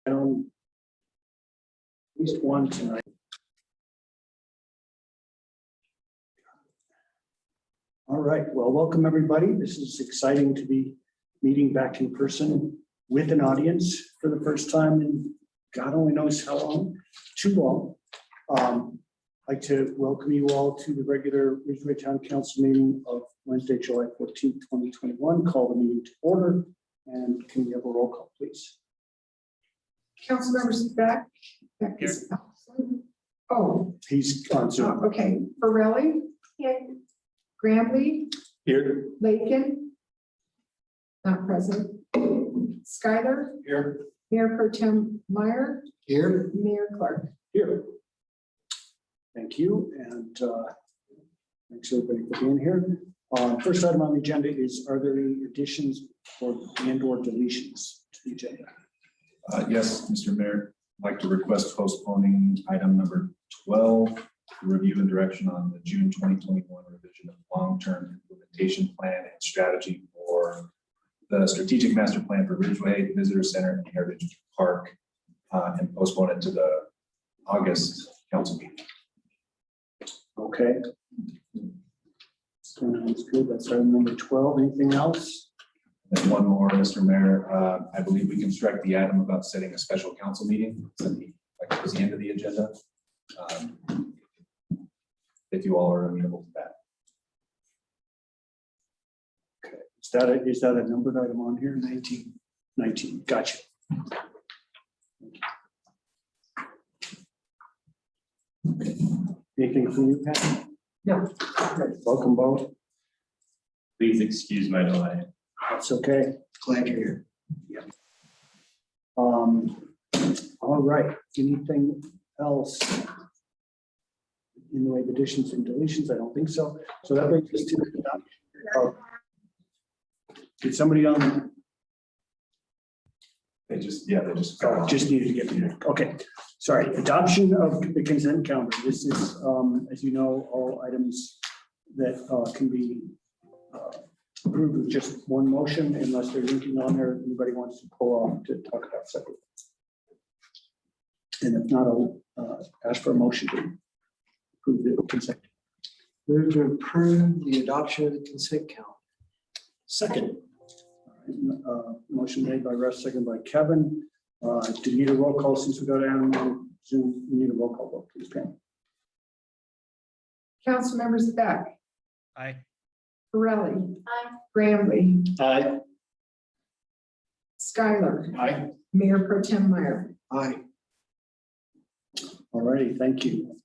Down at least one tonight. All right, well, welcome everybody. This is exciting to be meeting back in person with an audience for the first time in God only knows how long, too long. I'd like to welcome you all to the regular Ridgway Town Council meeting of Wednesday, July 14th, 2021. Call the meeting to order, and can we have a roll call, please? Council members Beck is absent. Oh, He's on Zoom. okay. Borelli. Here. Grambley. Here. Lakin. Not present. Schuyler. Here. Mayor Pro Tem Meyer. Here. Mayor Clark. Here. Thank you, and thanks everybody for being here. First item on the agenda is, are there any additions or deletions to the agenda? Yes, Mr. Mayor, I'd like to request postponing item number 12, review and direction on the June 2021 revision of long-term implementation plan and strategy for the strategic master plan for Ridgway Visitor Center and Heritage Park, and postpone it to the August council meeting. Okay. Sounds good. That's item number 12. Anything else? And one more, Mr. Mayor, I believe we can strike the item about setting a special council meeting. It's at the, like, towards the end of the agenda. If you all are amenable to that. Okay. Is that a numbered item on here? 19. 19. Gotcha. Anything from you, Pat? No. Okay. Welcome both. Please excuse my delay. That's okay. Glad you're here. Yeah. All right. Anything else in the way of additions and deletions? I don't think so. So that brings us to the adoption. Did somebody on? They just Just needed to get here. Okay. Sorry. Adoption of the consent calendar. This is, as you know, all items that can be approved with just one motion, unless there's anything on there anybody wants to pull off to talk about separately. And if not, I'll ask for a motion to approve the consent. Move to approve the adoption of the consent calendar. Second. All right, motion made by Russ, second by Kevin. Do you need a roll call since we go down on Zoom? We need a roll call vote, please, Pam. Council members Beck. Aye. Borelli. Aye. Grambley. Aye. Schuyler. Aye. Mayor Pro Tem Meyer. Aye. All righty, thank you.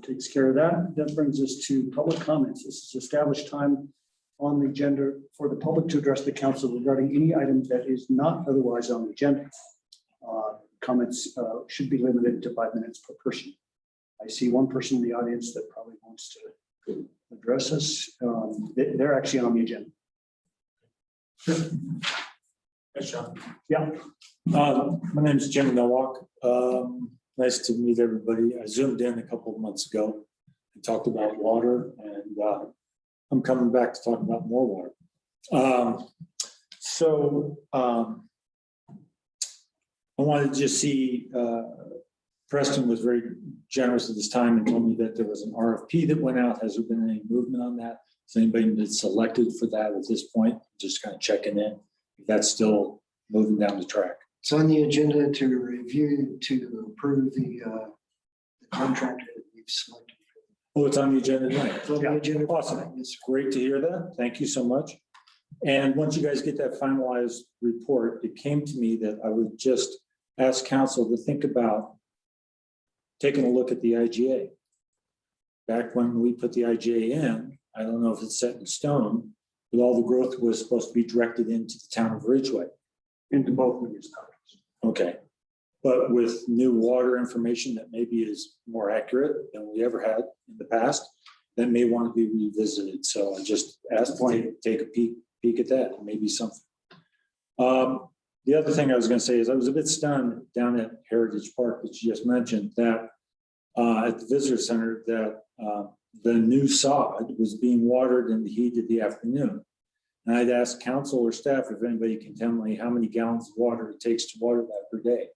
Takes care of that. That brings us to public comments. This is established time on the agenda for the public to address the council regarding any item that is not otherwise on the agenda. Comments should be limited to 5 minutes per person. I see one person in the audience that probably wants to address us. They're actually on the agenda. Yes, Sean. Yeah. My name is Jim Nowak. Nice to meet everybody. I zoomed in a couple of months ago and talked about water, and I'm coming back to talk about more water. I wanted to just see, Preston was very generous at this time and told me that there was an RFP that went out. Has there been any movement on that? Has anybody been selected for that at this point? Just kind of checking in if that's still moving down the track. It's on the agenda to review, to approve the contractor that we've selected. Oh, it's on the agenda tonight. It's on the agenda. Awesome. Yes, sir. Great to hear that. Thank you so much. And once you guys get that finalized report, it came to me that I would just ask council to think about taking a look at the IGA. Back when we put the IGA in, I don't know if it's set in stone, but all the growth was supposed to be directed into the town of Ridgway. Into both municipalities. Okay. But with new water information that maybe is more accurate than we ever had in the past, that may want to be revisited. So I just asked to take a peek at that, maybe something. The other thing I was going to say is I was a bit stunned down at Heritage Park that you just mentioned that at the visitor center that the new sod was being watered in the heat of the afternoon. And I'd ask council or staff if anybody can tell me how many gallons of water it takes to water that per day.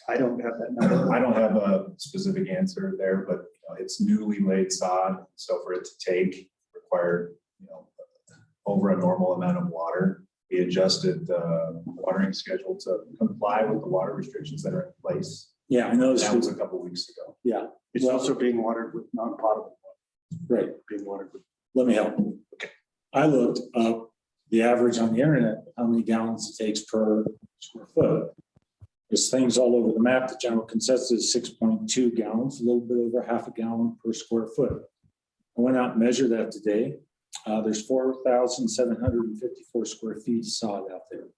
I don't have that number. I don't have a specific answer there, but it's newly laid sod, so for it to take required, over a normal amount of water. We adjusted the watering schedule to comply with the water restrictions that are in place. Yeah, I know. That was a couple weeks ago. Yeah, It's also being watered with non-potable water. right. Being watered with. Let me help. Okay. I looked up the average on the internet, how many gallons it takes per square foot. There's things all over the map. The general consensus is 6.2 gallons, a little bit over half a gallon per square foot. I went out and measured that today. There's 4,754 square feet of sod out there.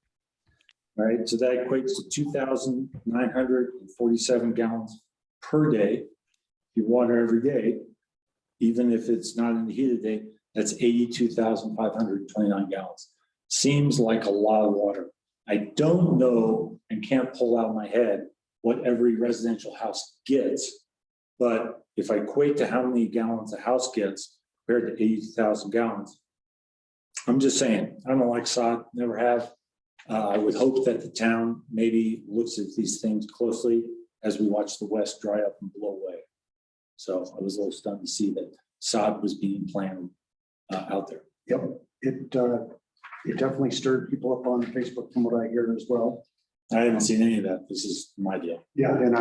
All right, so that equates to 2,947 gallons per day. If you water every day, even if it's not in the heat of the day, that's 82,529 gallons. Seems like a lot of water. I don't know and can't pull out of my head what every residential house gets, but if I equate to how many gallons a house gets compared to 80,000 gallons, I'm just saying, I don't like sod, never have. I would hope that the town maybe looks at these things closely as we watch the West dry up and blow away. So I was a little stunned to see that sod was being planned out there. Yep, it definitely stirred people up on Facebook from what I hear as well. I haven't seen any of that. This is my deal. Yeah, and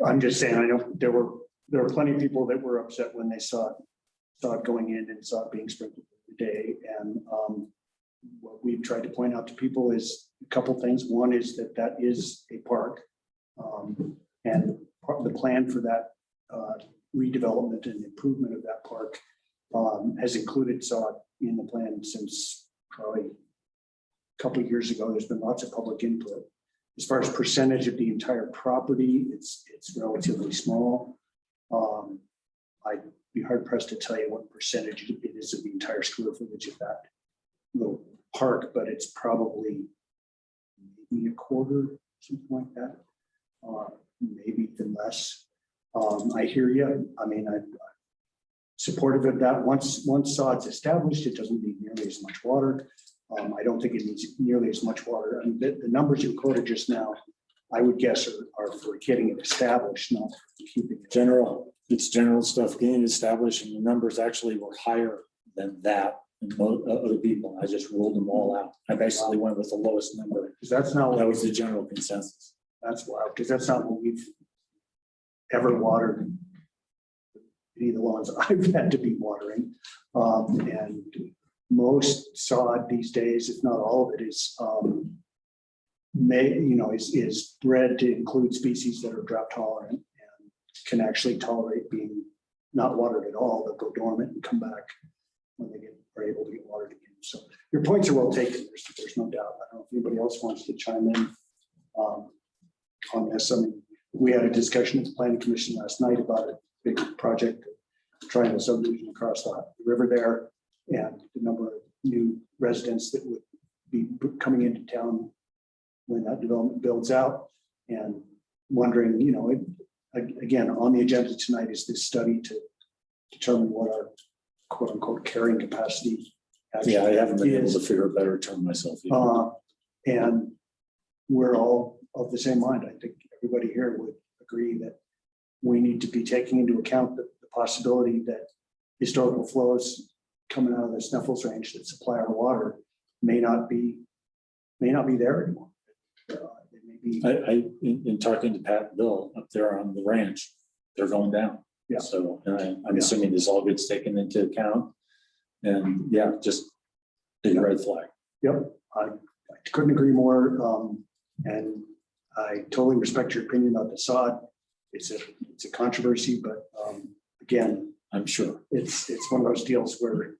I'm just saying, I know there were plenty of people that were upset when they saw it going in and saw it being sprinkled every day. And what we've tried to point out to people is a couple things. One is that is a park. And the plan for that redevelopment and improvement of that park has included sod in the plan since probably a couple of years ago. There's been lots of public input. As far as percentage of the entire property, it's relatively small. I'd be hard pressed to tell you what percentage it is of the entire square footage of that little park, but it's probably maybe a quarter, something like that, maybe even less. I hear you. I mean, I'm supportive of that. Once sod's established, it doesn't need nearly as much water. I don't think it needs nearly as much water. I mean, the numbers you quoted just now, I would guess are for getting it established, not for keeping it. It's general stuff, getting it established, and the numbers actually were higher than that in other people. I just ruled them all out. I basically went with the lowest number. Because that's not That what was the general consensus. that's wild, because that's not what we've ever watered. Any of the lawns I've had to be watering. And most sod these days, if not all of it, is is bred to include species that are drought tolerant and can actually tolerate being not watered at all. They'll go dormant and come back when they are able to get watered again. So your points are well taken. There's no doubt. I don't know if anybody else wants to chime in on this. I mean, we had a discussion at the planning commission last night about a big project, trying to subdivision across the river there, and the number of new residents that would be coming into town when that development builds out, and wondering, again, on the agenda tonight is this study to determine what our quote unquote carrying capacity. Yeah, I haven't been able is. to figure a better term myself. Either. And we're all of the same mind. I think everybody here would agree that we need to be taking into account the possibility that historical flows coming out of the Snuffles Range that supply our water may not be there anymore. It may be. In talking to Pat and Bill up there on the ranch, they're going down. Yeah. So I'm assuming this all gets taken into account. And yeah, just big red flag. Yep, I couldn't agree more. And I totally respect your opinion about the sod. It's a controversy, but again, I'm sure. it's one of those deals where,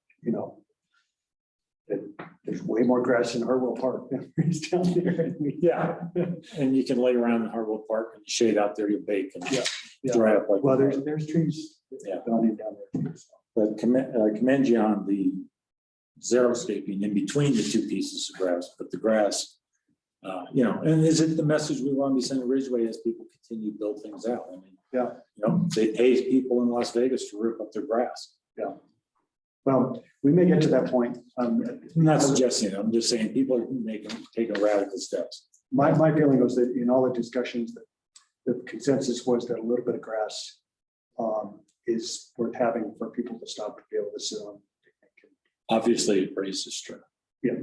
there's way more grass in Harwell Park than there is down there. Yeah. And you can lay around in Harwood Park and shade out there, you bake and Yeah. dry up like. Well, there's trees Yeah. down there too. So. But commend you on the xeriscaping in between the two pieces of grass, but the grass, and is it the message we want to be sending Ridgway as people continue to build things out? I mean, Yeah. They pay people in Las Vegas to rip up their grass. Yeah. Well, we may get to that point. I'm not suggesting it. I'm just saying people are taking radical steps. My feeling was that in all the discussions that the consensus was that a little bit of grass is worth having for people to stop to be able to sit on. Obviously, it raises stress. Yeah.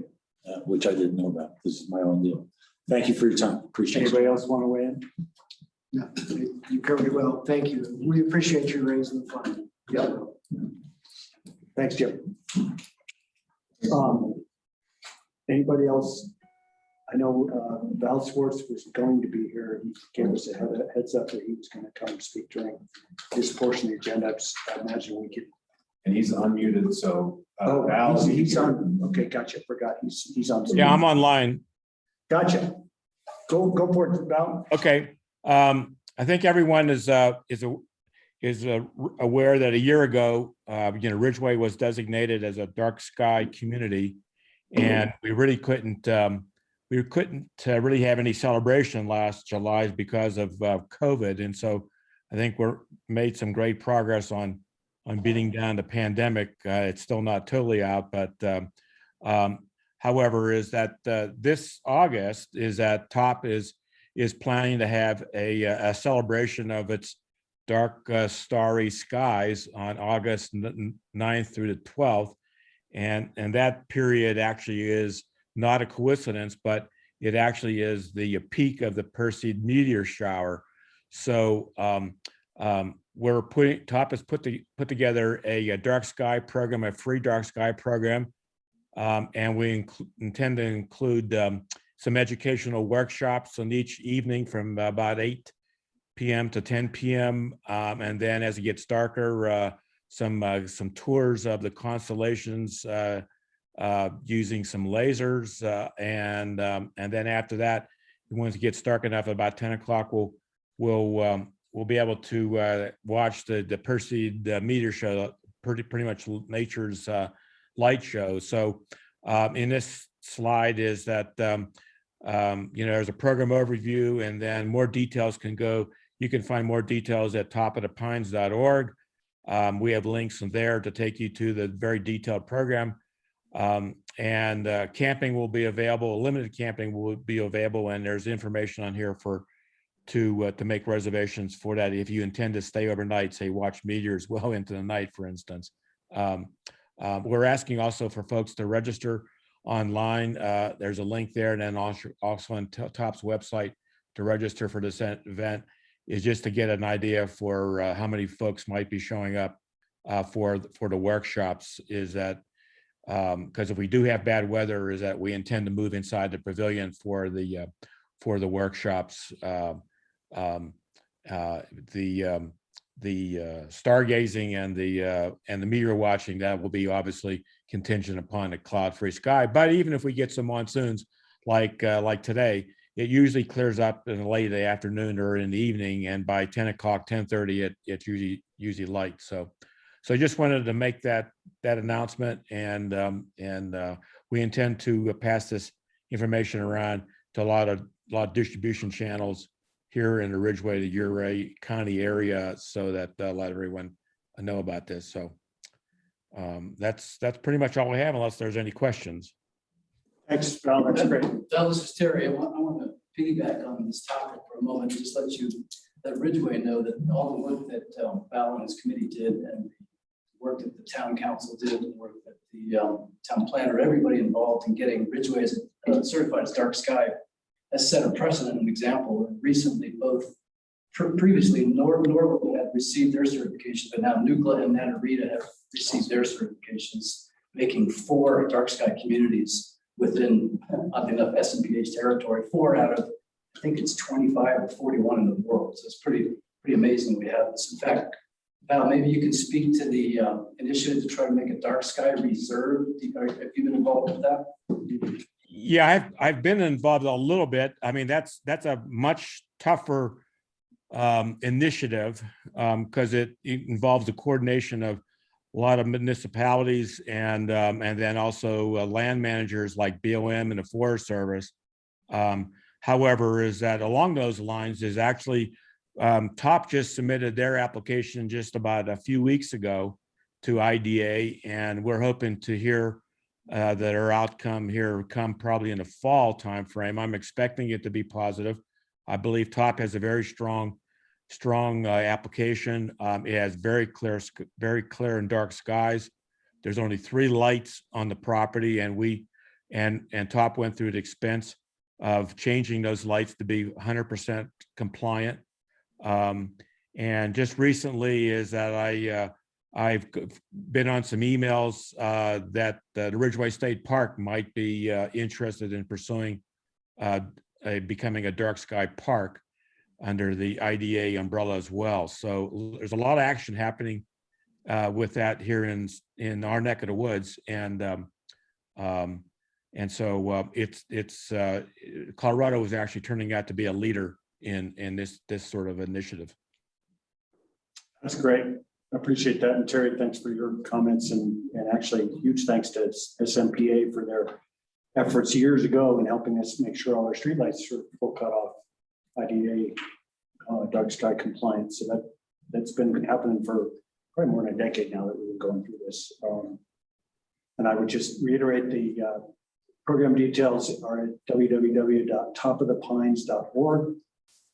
Which I didn't know about. This is my own deal. Thank you for your time. Appreciate it. Anybody else want to weigh in? No, you covered it well. Thank you. We appreciate you raising the fund. Yeah. Thanks, Jim. Anybody else? I know Val Swartz was going to be here. He gave us a heads up that he was going to come and speak during this portion of the agenda. I imagine we could. And he's unmuted, so. Oh, Val, he's on. Okay, gotcha. Forgot he's on. Yeah, I'm online. Gotcha. Go for it, Val. Okay. I think everyone is aware that a year ago, Ridgway was designated as a dark sky community, and we really couldn't really have any celebration last July because of COVID. And so I think we're made some great progress on beating down the pandemic. It's still not totally out, but however, is that this August is that TOP is planning to have a celebration of its dark starry skies on August 9th through the 12th. And that period actually is not a coincidence, but it actually is the peak of the Perseid meteor shower. So TOP has put together a dark sky program, a free dark sky program. And we intend to include some educational workshops on each evening from about 8 p.m. to 10 p.m. And then as it gets darker, some tours of the constellations using some lasers. And then after that, once it gets dark enough, about 10 o'clock, we'll be able to watch the Perseid meteor show, pretty much nature's light show. So in this slide is that there's a program overview, and then more details you can find more details at topofthepines.org. We have links in there to take you to the very detailed program. And camping will be available, limited camping will be available, and there's information on here to make reservations for that if you intend to stay overnight, say watch meteors well into the night, for instance. We're asking also for folks to register online. There's a link there, and then also on TOP's website to register for this event is just to get an idea for how many folks might be showing up for the workshops. Is that because if we do have bad weather, is that we intend to move inside the pavilion for the workshops. The stargazing and the meteor watching, that will be obviously contingent upon a cloud-free sky. But even if we get some monsoons like today, it usually clears up in the late afternoon or in the evening, and by 10 o'clock, 10:30, it's usually light. So I just wanted to make that announcement, and we intend to pass this information around to a lot of distribution channels here in the Ridgway, the Ridgway County area, so that let everyone know about this. So that's pretty much all we have, unless there's any questions. Thanks, Val. That's great. Val, this is Terry. I want to piggyback on this topic for a moment, and just let Ridgway know that all the work that Val and his committee did, and the work that the town council did, and the work that the town planner, everybody involved in getting Ridgway as certified as dark sky, has set a precedent and example. And recently, both previously Norwood had received their certification, but now Nucla and Natarita have received their certifications, making 4 dark sky communities within, oddly enough, SNPH territory, 4 out of, I think it's 25 or 41 in the world. So it's pretty amazing we have this. In fact, Val, maybe you can speak to the initiative to try to make a dark sky reserve. Have you been involved with that? Yeah, I've been involved a little bit. I mean, that's a much tougher initiative because it involves the coordination of a lot of municipalities and then also land managers like BOM and the Forest Service. However, is that along those lines is actually TOP just submitted their application just about a few weeks ago to IDA, and we're hoping to hear that our outcome here come probably in the fall timeframe. I'm expecting it to be positive. I believe TOP has a very strong application. It has very clear and dark skies. There's only 3 lights on the property, and TOP went through the expense of changing those lights to be 100% compliant. And just recently is that I've been on some emails that the Ridgway State Park might be interested in pursuing becoming a dark sky park under the IDA umbrella as well. So there's a lot of action happening with that here in our neck of the woods, and so it's Colorado is actually turning out to be a leader in this sort of initiative. That's great. I appreciate that. And Terry, thanks for your comments, and actually huge thanks to SMPA for their efforts years ago in helping us make sure all our streetlights are full cutoff IDA dark sky compliance. So that's been happening for probably more than a decade now that we've been going through this. And I would just reiterate the program details are at www.topofthepines.org.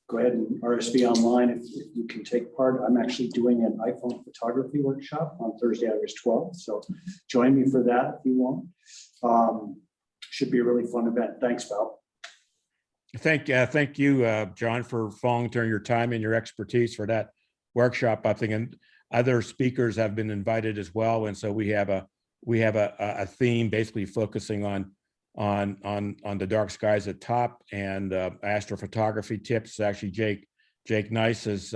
Go ahead and RSV online if you can take part. I'm actually doing an iPhone photography workshop on Thursday, August 12th. So join me for that if you want. Should be a really fun event. Thanks, Val. Thank you, John, for volunteering your time and your expertise for that workshop. I think and other speakers have been invited as well, and so we have a theme basically focusing on the dark skies at TOP and astrophotography tips. Actually, Jake Nice is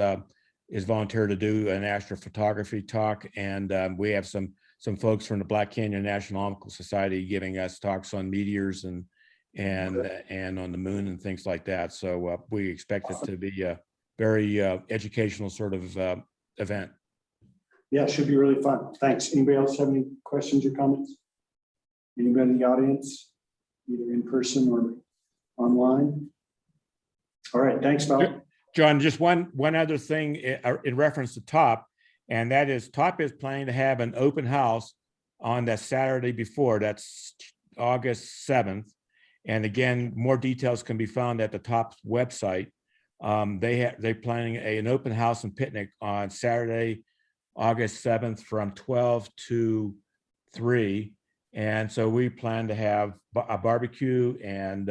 volunteered to do an astrophotography talk, and we have some folks from the Black Canyon Astronomical Society giving us talks on meteors and on the moon and things like that. So we expect it to be a very educational sort of event. Yeah, it should be really fun. Thanks. Anybody else have any questions or comments? Anybody in the audience, either in person or online? All right, thanks, Val. John, just one other thing in reference to TOP, and that is TOP is planning to have an open house on that Saturday before. That's August 7th. And again, more details can be found at the TOP's website. They're planning an open house and picnic on Saturday, August 7th from 12 to 3. And so we plan to have a barbecue and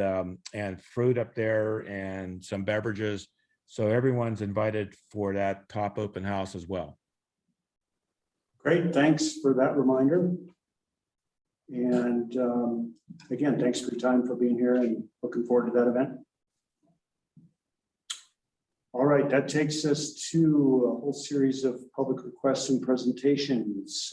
fruit up there and some beverages. So everyone's invited for that TOP open house as well. Great, thanks for that reminder. And again, thanks for your time, for being here, and looking forward to that event. All right, that takes us to a whole series of public requests and presentations.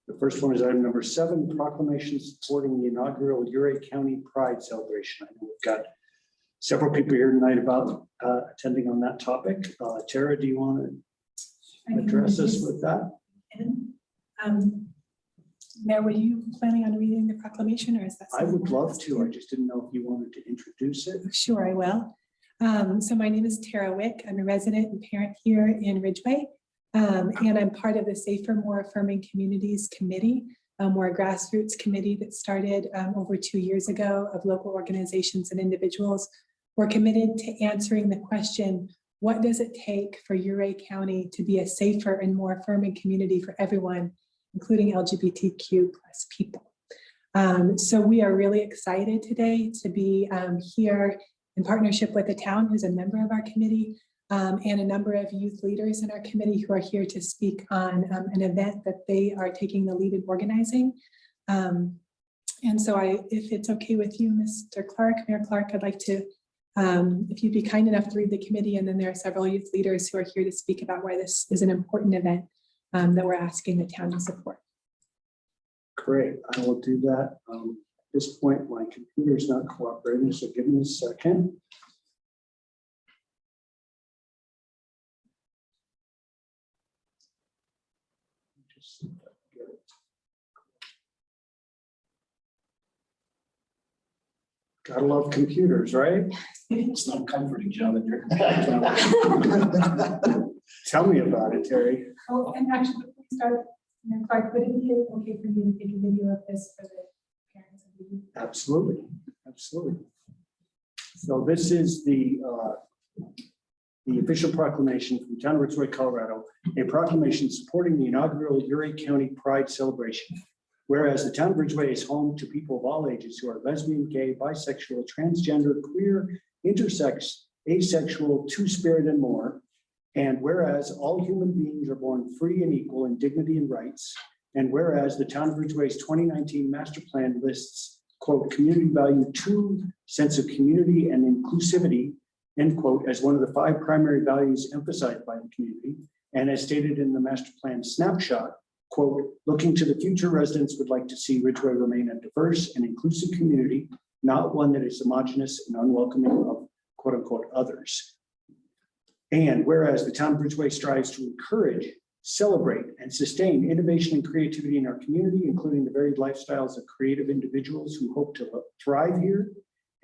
The first one is item number 7, proclamation supporting the inaugural Ridgway County Pride Celebration. I know we've got several people here tonight about attending on that topic. Tara, do you want to address us with that? Mayor, were you planning on reading the proclamation, or is that? I would love to. I just didn't know if you wanted to introduce it. Sure, I will. So my name is Tara Wick. I'm a resident and parent here in Ridgway, and I'm part of the Safer, More Affirming Communities Committee. We're a grassroots committee that started over 2 years ago of local organizations and individuals. We're committed to answering the question, what does it take for Ridgway County to be a safer and more affirming community for everyone, including LGBTQ+ people? So we are really excited today to be here in partnership with the town, who's a member of our committee, and a number of youth leaders in our committee who are here to speak on an event that they are taking the lead in organizing. And so if it's okay with you, Mr. Clark, Mayor Clark, I'd like to, if you'd be kind enough to read the committee, and then there are several youth leaders who are here to speak about why this is an important event that we're asking the town to support. Great, I will do that. At this point, my computer's not cooperating, so give me a second. Just see if I can get it. Gotta love computers, right? It's not comforting, John. Tell me about it, Terry. Oh, and actually, before we start, Mayor Clark, would it be okay for me to take a video of this for the parents of the youth? Absolutely, absolutely. So this is the official proclamation from the town of Ridgway, Colorado, a proclamation supporting the inaugural Uray County Pride celebration. Whereas the town of Ridgway is home to people of all ages who are lesbian, gay, bisexual, transgender, queer, intersex, asexual, two-spirit, and more. And whereas all human beings are born free and equal in dignity and rights. And whereas the town of Ridgway's 2019 master plan lists, quote, community value 2, sense of community and inclusivity, end quote, as one of the 5 primary values emphasized by the community. And as stated in the master plan snapshot, quote, looking to the future, residents would like to see Ridgway remain a diverse and inclusive community, not one that is homogeneous and unwelcoming of quote unquote others. And whereas the town of Ridgway strives to encourage, celebrate, and sustain innovation and creativity in our community, including the varied lifestyles of creative individuals who hope to thrive here.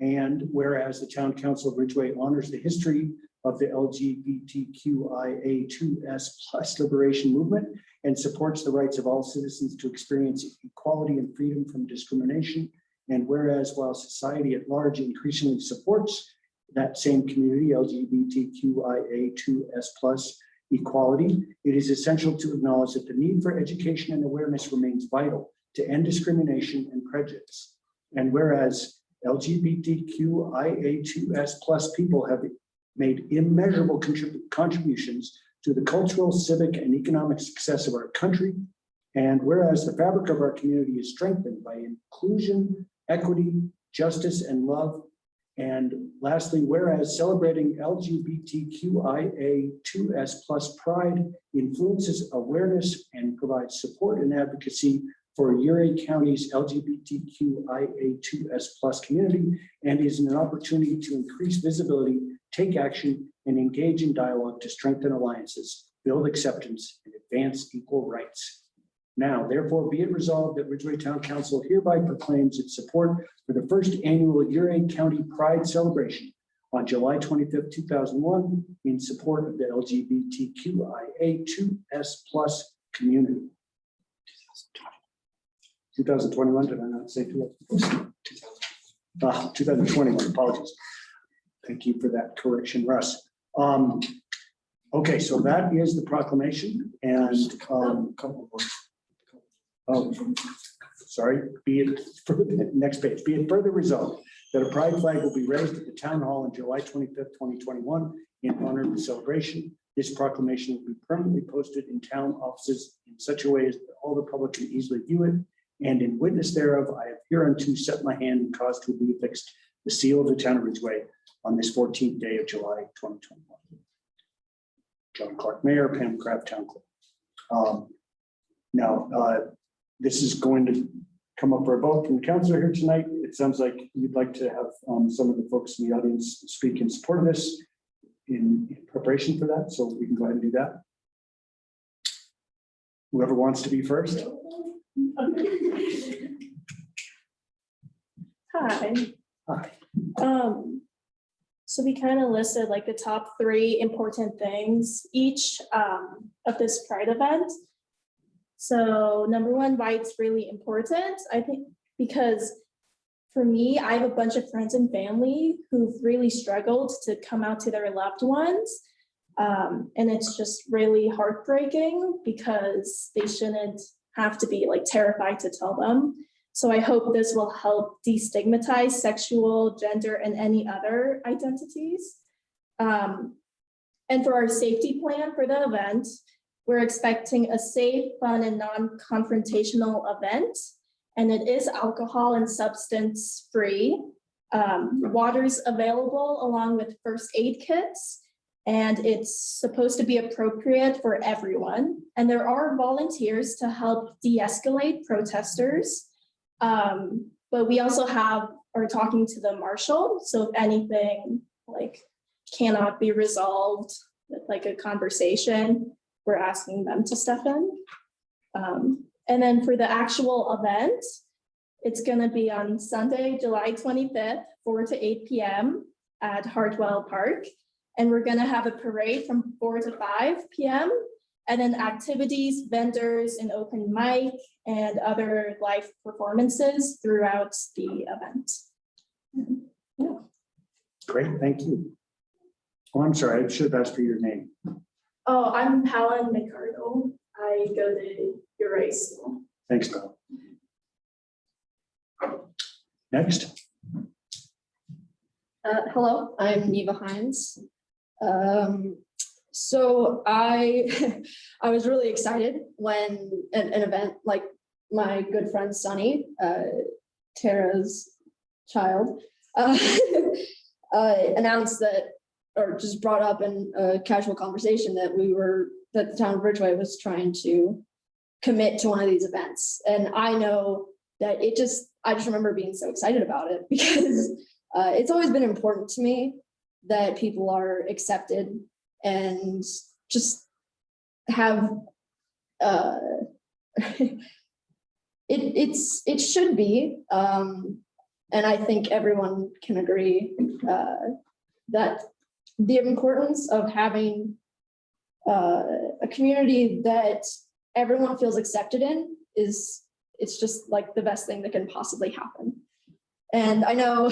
And whereas the town council of Ridgway honors the history of the LGBTQIA2S+ liberation movement and supports the rights of all citizens to experience equality and freedom from discrimination. And whereas while society at large increasingly supports that same community, LGBTQIA2S+ equality, it is essential to acknowledge that the need for education and awareness remains vital to end discrimination and prejudice. And whereas LGBTQIA2S+ people have made immeasurable contributions to the cultural, civic, and economic success of our country. And whereas the fabric of our community is strengthened by inclusion, equity, justice, and love. And lastly, whereas celebrating LGBTQIA2S+ pride influences awareness and provides support and advocacy for Uray County's LGBTQIA2S+ community and is an opportunity to increase visibility, take action, and engage in dialogue to strengthen alliances, build acceptance, and advance equal rights. Now, therefore, be it resolved that Ridgway Town Council hereby proclaims its support for the first annual Uray County Pride celebration on July 25th, 2001, in support of the LGBTQIA2S+ community. 2021, did I not say 2021, apologies. Thank you for that correction, Russ. Okay, so that is the proclamation and be it further, next page, be it further resolved that a pride flag will be raised at the town hall on July 25th, 2021 in honor of the celebration. This proclamation will be permanently posted in town offices in such a way as that all the public can easily view it. And in witness thereof, I have hereunto set my hand and caused to be affixed the seal of the town of Ridgway on this 14th day of July, 2021. John Clark, Mayor, Pam Craft, Town Clerk. This is going to come up for a vote from the councilor here tonight. It sounds like you'd like to have some of the folks in the audience speak in support of this in preparation for that. So we can go ahead and do that. Whoever wants to be first. Hi. Hi. So we kind of listed like the top 3 important things each of this Pride event. So number 1, why it's really important, I think, because for me, I have a bunch of friends and family who've really struggled to come out to their loved ones. And it's just really heartbreaking because they shouldn't have to be like terrified to tell them. So I hope this will help destigmatize sexual, gender, and any other identities. And for our safety plan for the event, we're expecting a safe, fun, and non-confrontational event. And it is alcohol and substance free. Water's available along with first aid kits. And it's supposed to be appropriate for everyone. And there are volunteers to help de-escalate protesters. But we also are talking to the marshal. So if anything like cannot be resolved with like a conversation, we're asking them to step in. And then for the actual event, it's gonna be on Sunday, July 25th, 4 to 8 p.m. at Hartwell Park. And we're gonna have a parade from 4 to 5 p.m. and then activities, vendors, an open mic, and other live performances throughout the event. Yeah. Great, thank you. Oh, I'm sorry, I should have asked for your name. Oh, I'm Helen McCardle. I go to Ridgway School. Thanks, Bill. Next, Hello, I'm Neva Hines. So I I was really excited when an event like my good friend Sunny, Tara's child, announced that, or just brought up in a casual conversation that that the town of Ridgway was trying to commit to one of these events. And I know that I just remember being so excited about it because it's always been important to me that people are accepted and just have it should be, and I think everyone can agree that the importance of having a community that everyone feels accepted in it's just like the best thing that can possibly happen. And I know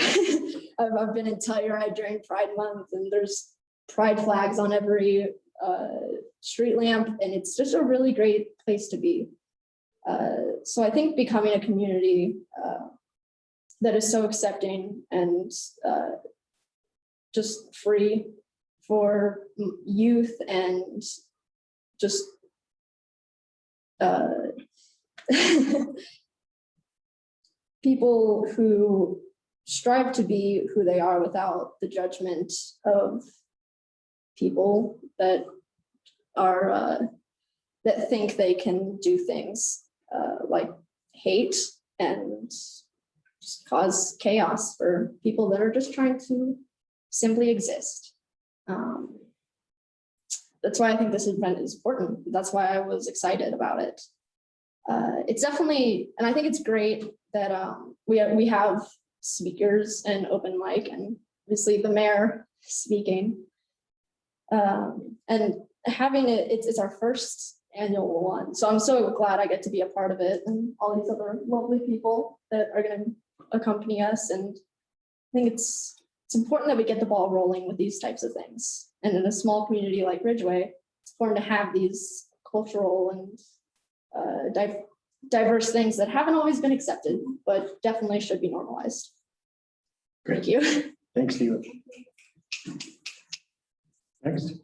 I've been in Telluride during Pride Month, and there's pride flags on every street lamp, and it's just a really great place to be. So I think becoming a community that is so accepting and just free for youth and just people who strive to be who they are without the judgment of people that are that think they can do things like hate and just cause chaos for people that are just trying to simply exist. That's why I think this event is important. That's why I was excited about it. It's definitely, and I think it's great that we have speakers and open mic, and obviously the mayor speaking. And having it's our first annual one. So I'm so glad I get to be a part of it, and all these other lovely people that are going to accompany us. And I think it's important that we get the ball rolling with these types of things. And in a small community like Ridgway, it's important to have these cultural and diverse things that haven't always been accepted, but definitely should be normalized. Thank you. thanks, Neva. Next,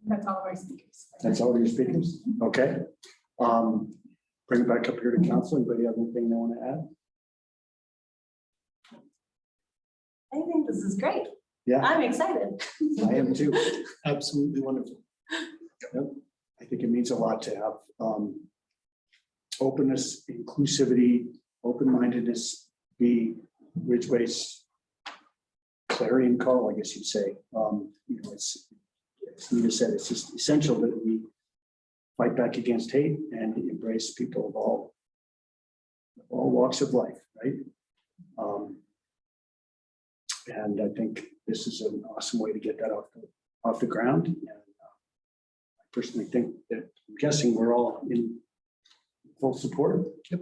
That's all of our speakers. that's all your speakers, okay. Bring it back up here to council. Anybody have anything they want to add? I think this is great. Yeah, I'm excited. I am too. Absolutely wonderful. Yep. I think it means a lot to have openness, inclusivity, open-mindedness be Ridgway's clarion call, I guess you'd say. It's, as Nita said, it's just essential that we fight back against hate and embrace people of all walks of life, right? And I think this is an awesome way to get that off the ground. And I personally think that, I'm guessing we're all in full support. Yep.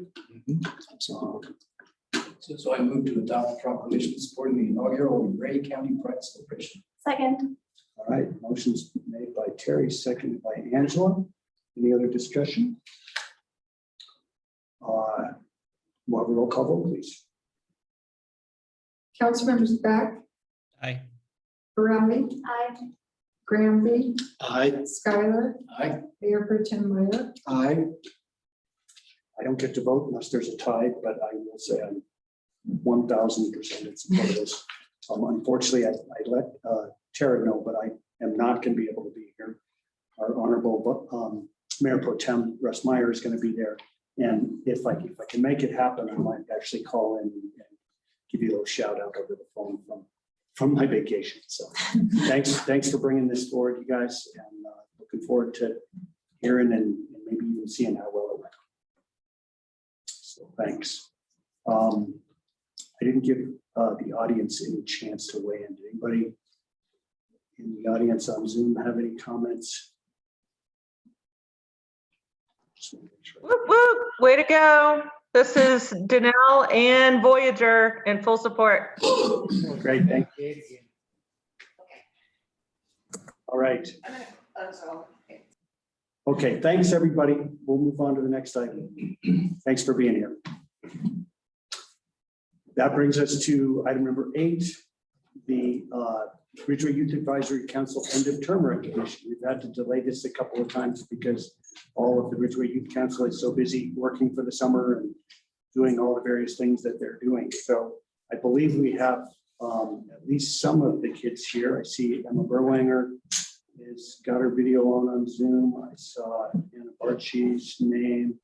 So I move to adopt the proclamation supporting the inaugural Ray County Pride Celebration. Second. All right, motion's made by Terry, seconded by Angela. Any other discussion? We'll have a roll call vote, please. Councilmembers Beck, Aye. Borelli, Aye. Granby, Aye. Schuyler, Aye. Mayor Pro Tem Meyer. Aye. I don't get to vote unless there's a tie, but I will say I'm 1000% in support of this. Unfortunately, I let Tara know, but I am not going to be able to be here. Our honorable Mayor Pro Tem Russ Meyer is going to be there. And if I can make it happen, I might actually call in and give you a little shout out over the phone from my vacation. So thanks for bringing this forward, you guys, and looking forward to hearing and maybe even seeing how well it went. So thanks. I didn't give the audience any chance to weigh in. Did anybody in the audience on Zoom have any comments? Whoop, whoop, way to go. This is Danelle and Voyager in full support. Great, thank you. All right. Okay, thanks, everybody. We'll move on to the next item. Thanks for being here. That brings us to item number 8, the Ridgway Youth Advisory Council end of term recognition. We've had to delay this a couple of times because all of the Ridgway Youth Council is so busy working for the summer and doing all the various things that they're doing. So I believe we have at least some of the kids here. I see Emma Berwanger has got her video on Zoom. I saw Anna Barchi's name.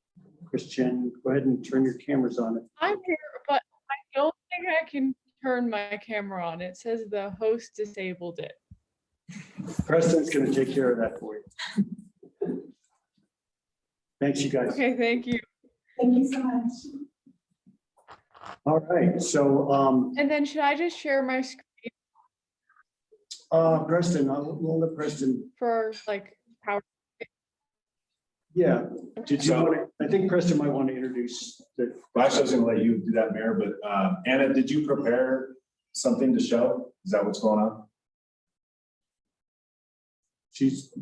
Christian, go ahead and turn your cameras on. I'm here, but I don't think I can turn my camera on. It says the host disabled it. Preston's going to take care of that for you. Thanks, you guys. Okay, thank you. Thank you so much. All right, so And then should I just share my screen Preston, we'll let Preston. for like power? Yeah, did you want to, I think Preston might want to introduce the. Well, actually, I was gonna let you do that, Mayor, but Anna, did you prepare something to show? Is that what's going on? She's,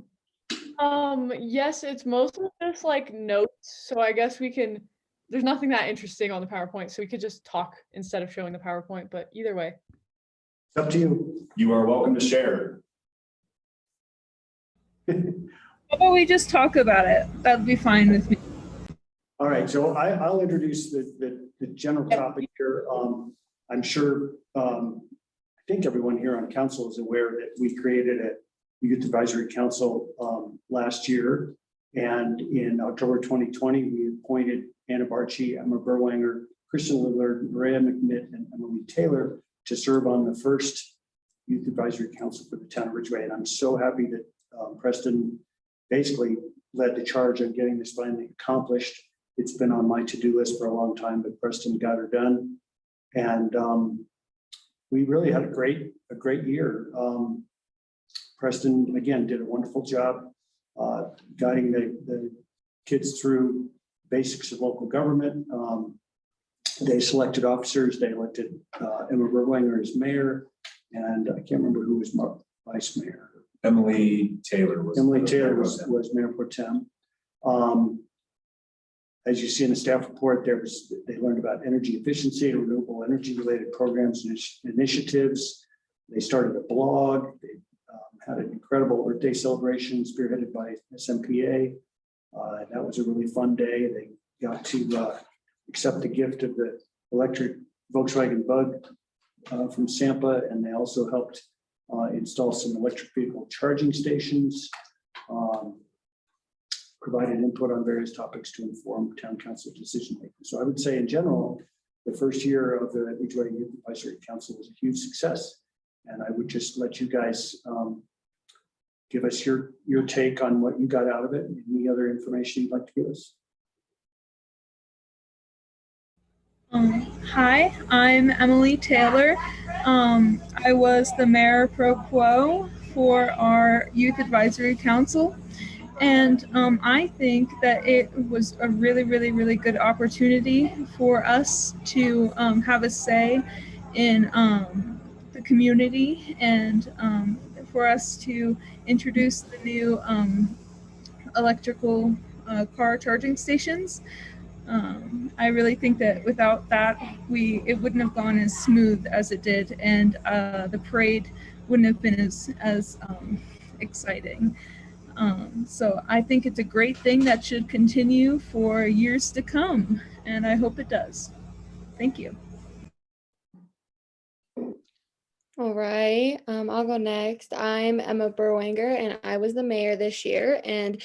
Yes, it's mostly just like notes. So I guess we can, there's nothing that interesting on the PowerPoint, so we could just talk instead of showing the PowerPoint, but either way. it's up to you. You are welcome to share. How about we just talk about it? That'd be fine with me. All right, so I'll introduce the general topic here. I'm sure, I think everyone here on council is aware that we created a Youth Advisory Council last year. And in October 2020, we appointed Anna Barchi, Emma Berwanger, Christian Lillard, Maria McNitt, and Emily Taylor to serve on the first Youth Advisory Council for the town of Ridgway. And I'm so happy that Preston basically led the charge on getting this finally accomplished. It's been on my to-do list for a long time, but Preston got her done. And we really had a great year. Preston, again, did a wonderful job guiding the kids through basics of local government. They selected officers. They elected Emma Berwanger as mayor, and I can't remember who was vice mayor. Emily Taylor was. Was mayor pro tem. As you see in the staff report, they learned about energy efficiency and renewable energy related programs and initiatives. They started a blog. They had an incredible Earth Day celebration spearheaded by SMPA. That was a really fun day. They got to accept the gift of the electric Volkswagen Bug from Sampa, and they also helped install some electric vehicle charging stations, provided input on various topics to inform town council decision making. So I would say in general, the first year of the Ridgway Youth Advisory Council was a huge success. And I would just let you guys give us your take on what you got out of it, and any other information you'd like to give us. Hi, I'm Emily Taylor. I was the mayor pro quo for our Youth Advisory Council. And I think that it was a really good opportunity for us to have a say in the community, and for us to introduce the new electrical car charging stations. I really think that without that, it wouldn't have gone as smooth as it did, and the parade wouldn't have been as exciting. So I think it's a great thing that should continue for years to come, and I hope it does. Thank you. All right, I'll go next. I'm Emma Berwanger, and I was the mayor this year. And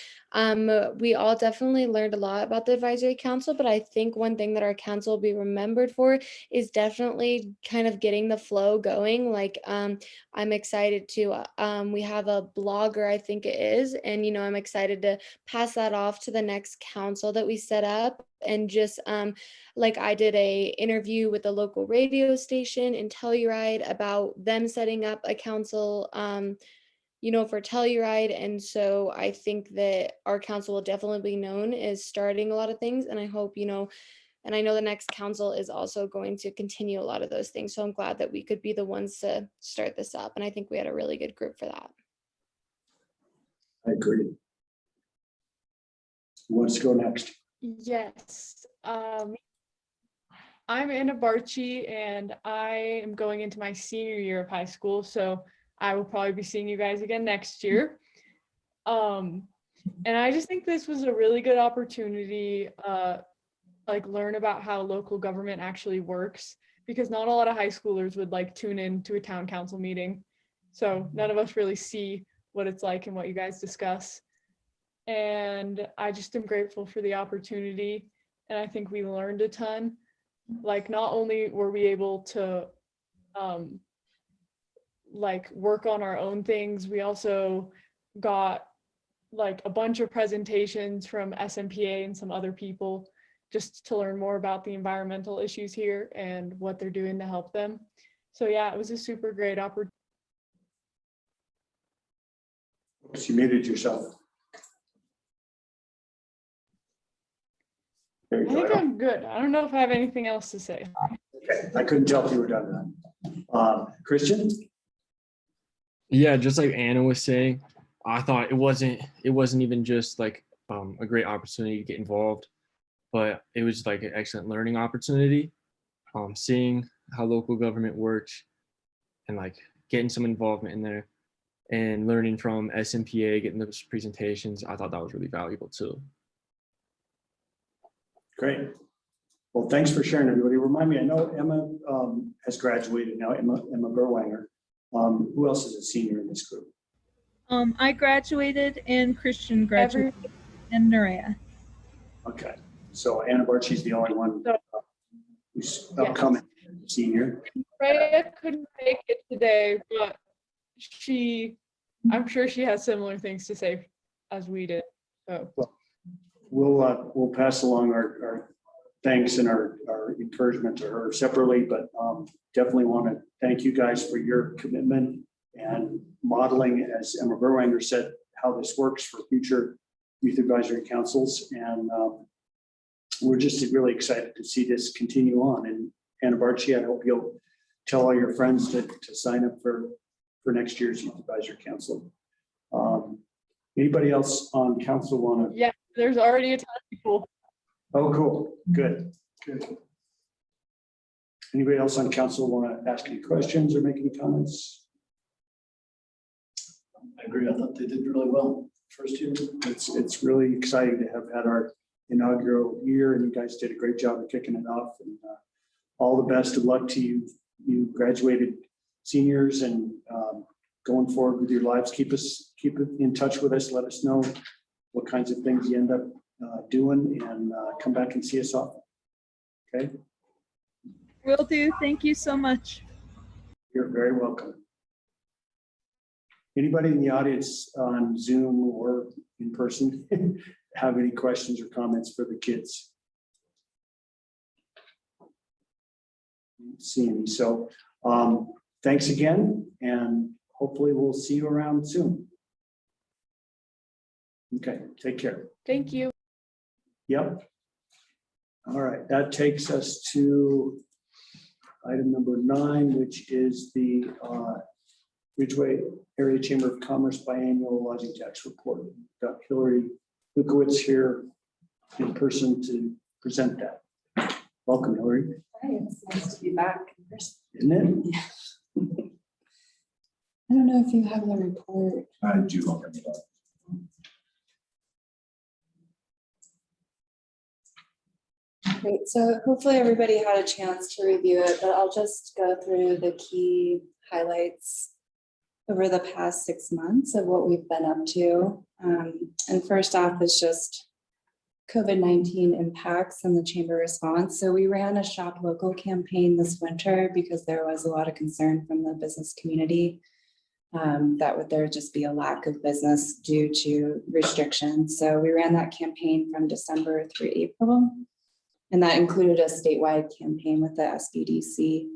we all definitely learned a lot about the advisory council, but I think one thing that our council will be remembered for is definitely kind of getting the flow going. Like, I'm excited to, we have a blogger, I think it is, and, I'm excited to pass that off to the next council that we set up. And just like I did a interview with a local radio station in Telluride about them setting up a council, for Telluride. And so I think that our council will definitely be known as starting a lot of things. And I hope, And I know the next council is also going to continue a lot of those things. So I'm glad that we could be the ones to start this up. And I think we had a really good group for that. I agree. Who wants to go next? Yes. I'm Anna Barchi and I am going into my senior year of high school. So I will probably be seeing you guys again next year. And I just think this was a really good opportunity, like learn about how local government actually works, because not a lot of high schoolers would like tune in to a town council meeting. So none of us really see what it's like and what you guys discuss. And I just am grateful for the opportunity. And I think we learned a ton. Like, not only were we able to like work on our own things, we also got like a bunch of presentations from SMPA and some other people just to learn more about the environmental issues here and what they're doing to help them. So yeah, it was a super great opportunity. You muted yourself. There you I think go. I'm good. I don't know if I have anything else to say. Okay, I couldn't tell if you were done then. Christian? Yeah, just like Anna was saying, I thought it wasn't even just like a great opportunity to get involved, but it was like an excellent learning opportunity. Seeing how local government works and like getting some involvement in there and learning from SMPA, getting those presentations, I thought that was really valuable too. Great. Well, thanks for sharing, everybody. Remind me, I know Emma has graduated now, Emma Berwanger. Who else is a senior in this group? I graduated and Christian graduated and Nerea. Okay, so Anna Barchi's the only one who's upcoming senior. Freya couldn't make it today, but I'm sure she has similar things to say as we did. So We'll pass along our thanks and our encouragement to her separately, but definitely want to thank you guys for your commitment and modeling, as Emma Berwanger said, how this works for future youth advisory councils. And we're just really excited to see this continue on. And Anna Barchi, I hope you'll tell all your friends to sign up for next year's youth advisory council. Anybody else on council want to? Yeah, there's already a ton of people. Oh, cool. Good. Anybody else on council want to ask any questions or make any comments? I agree. I thought they did really well first year. It's really exciting to have had our inaugural year, and you guys did a great job of kicking it off. And all the best of luck to you. You graduated seniors, and going forward with your lives. Keep in touch with us. Let us know what kinds of things you end up doing, and come back and see us often. Okay. Will do. Thank you so much. You're very welcome. Anybody in the audience on Zoom or in person have any questions or comments for the kids? See any. So thanks again, and hopefully we'll see you around soon. Okay, take care. Thank you. Yep. All right, that takes us to item number 9, which is the Ridgway Area Chamber of Commerce biannual lodging tax report. We've got Hillary Lukowitz here in person to present that. Welcome, Hillary. Hi, it's nice to be back. Isn't it? I don't know if you have the report. I do already. Great, so hopefully everybody had a chance to review it, but I'll just go through the key highlights over the past 6 months of what we've been up to. And first off is just COVID-19 impacts and the chamber response. So we ran a Shop Local campaign this winter because there was a lot of concern from the business community that there would just be a lack of business due to restrictions. So we ran that campaign from December through April. And that included a statewide campaign with the SBDC,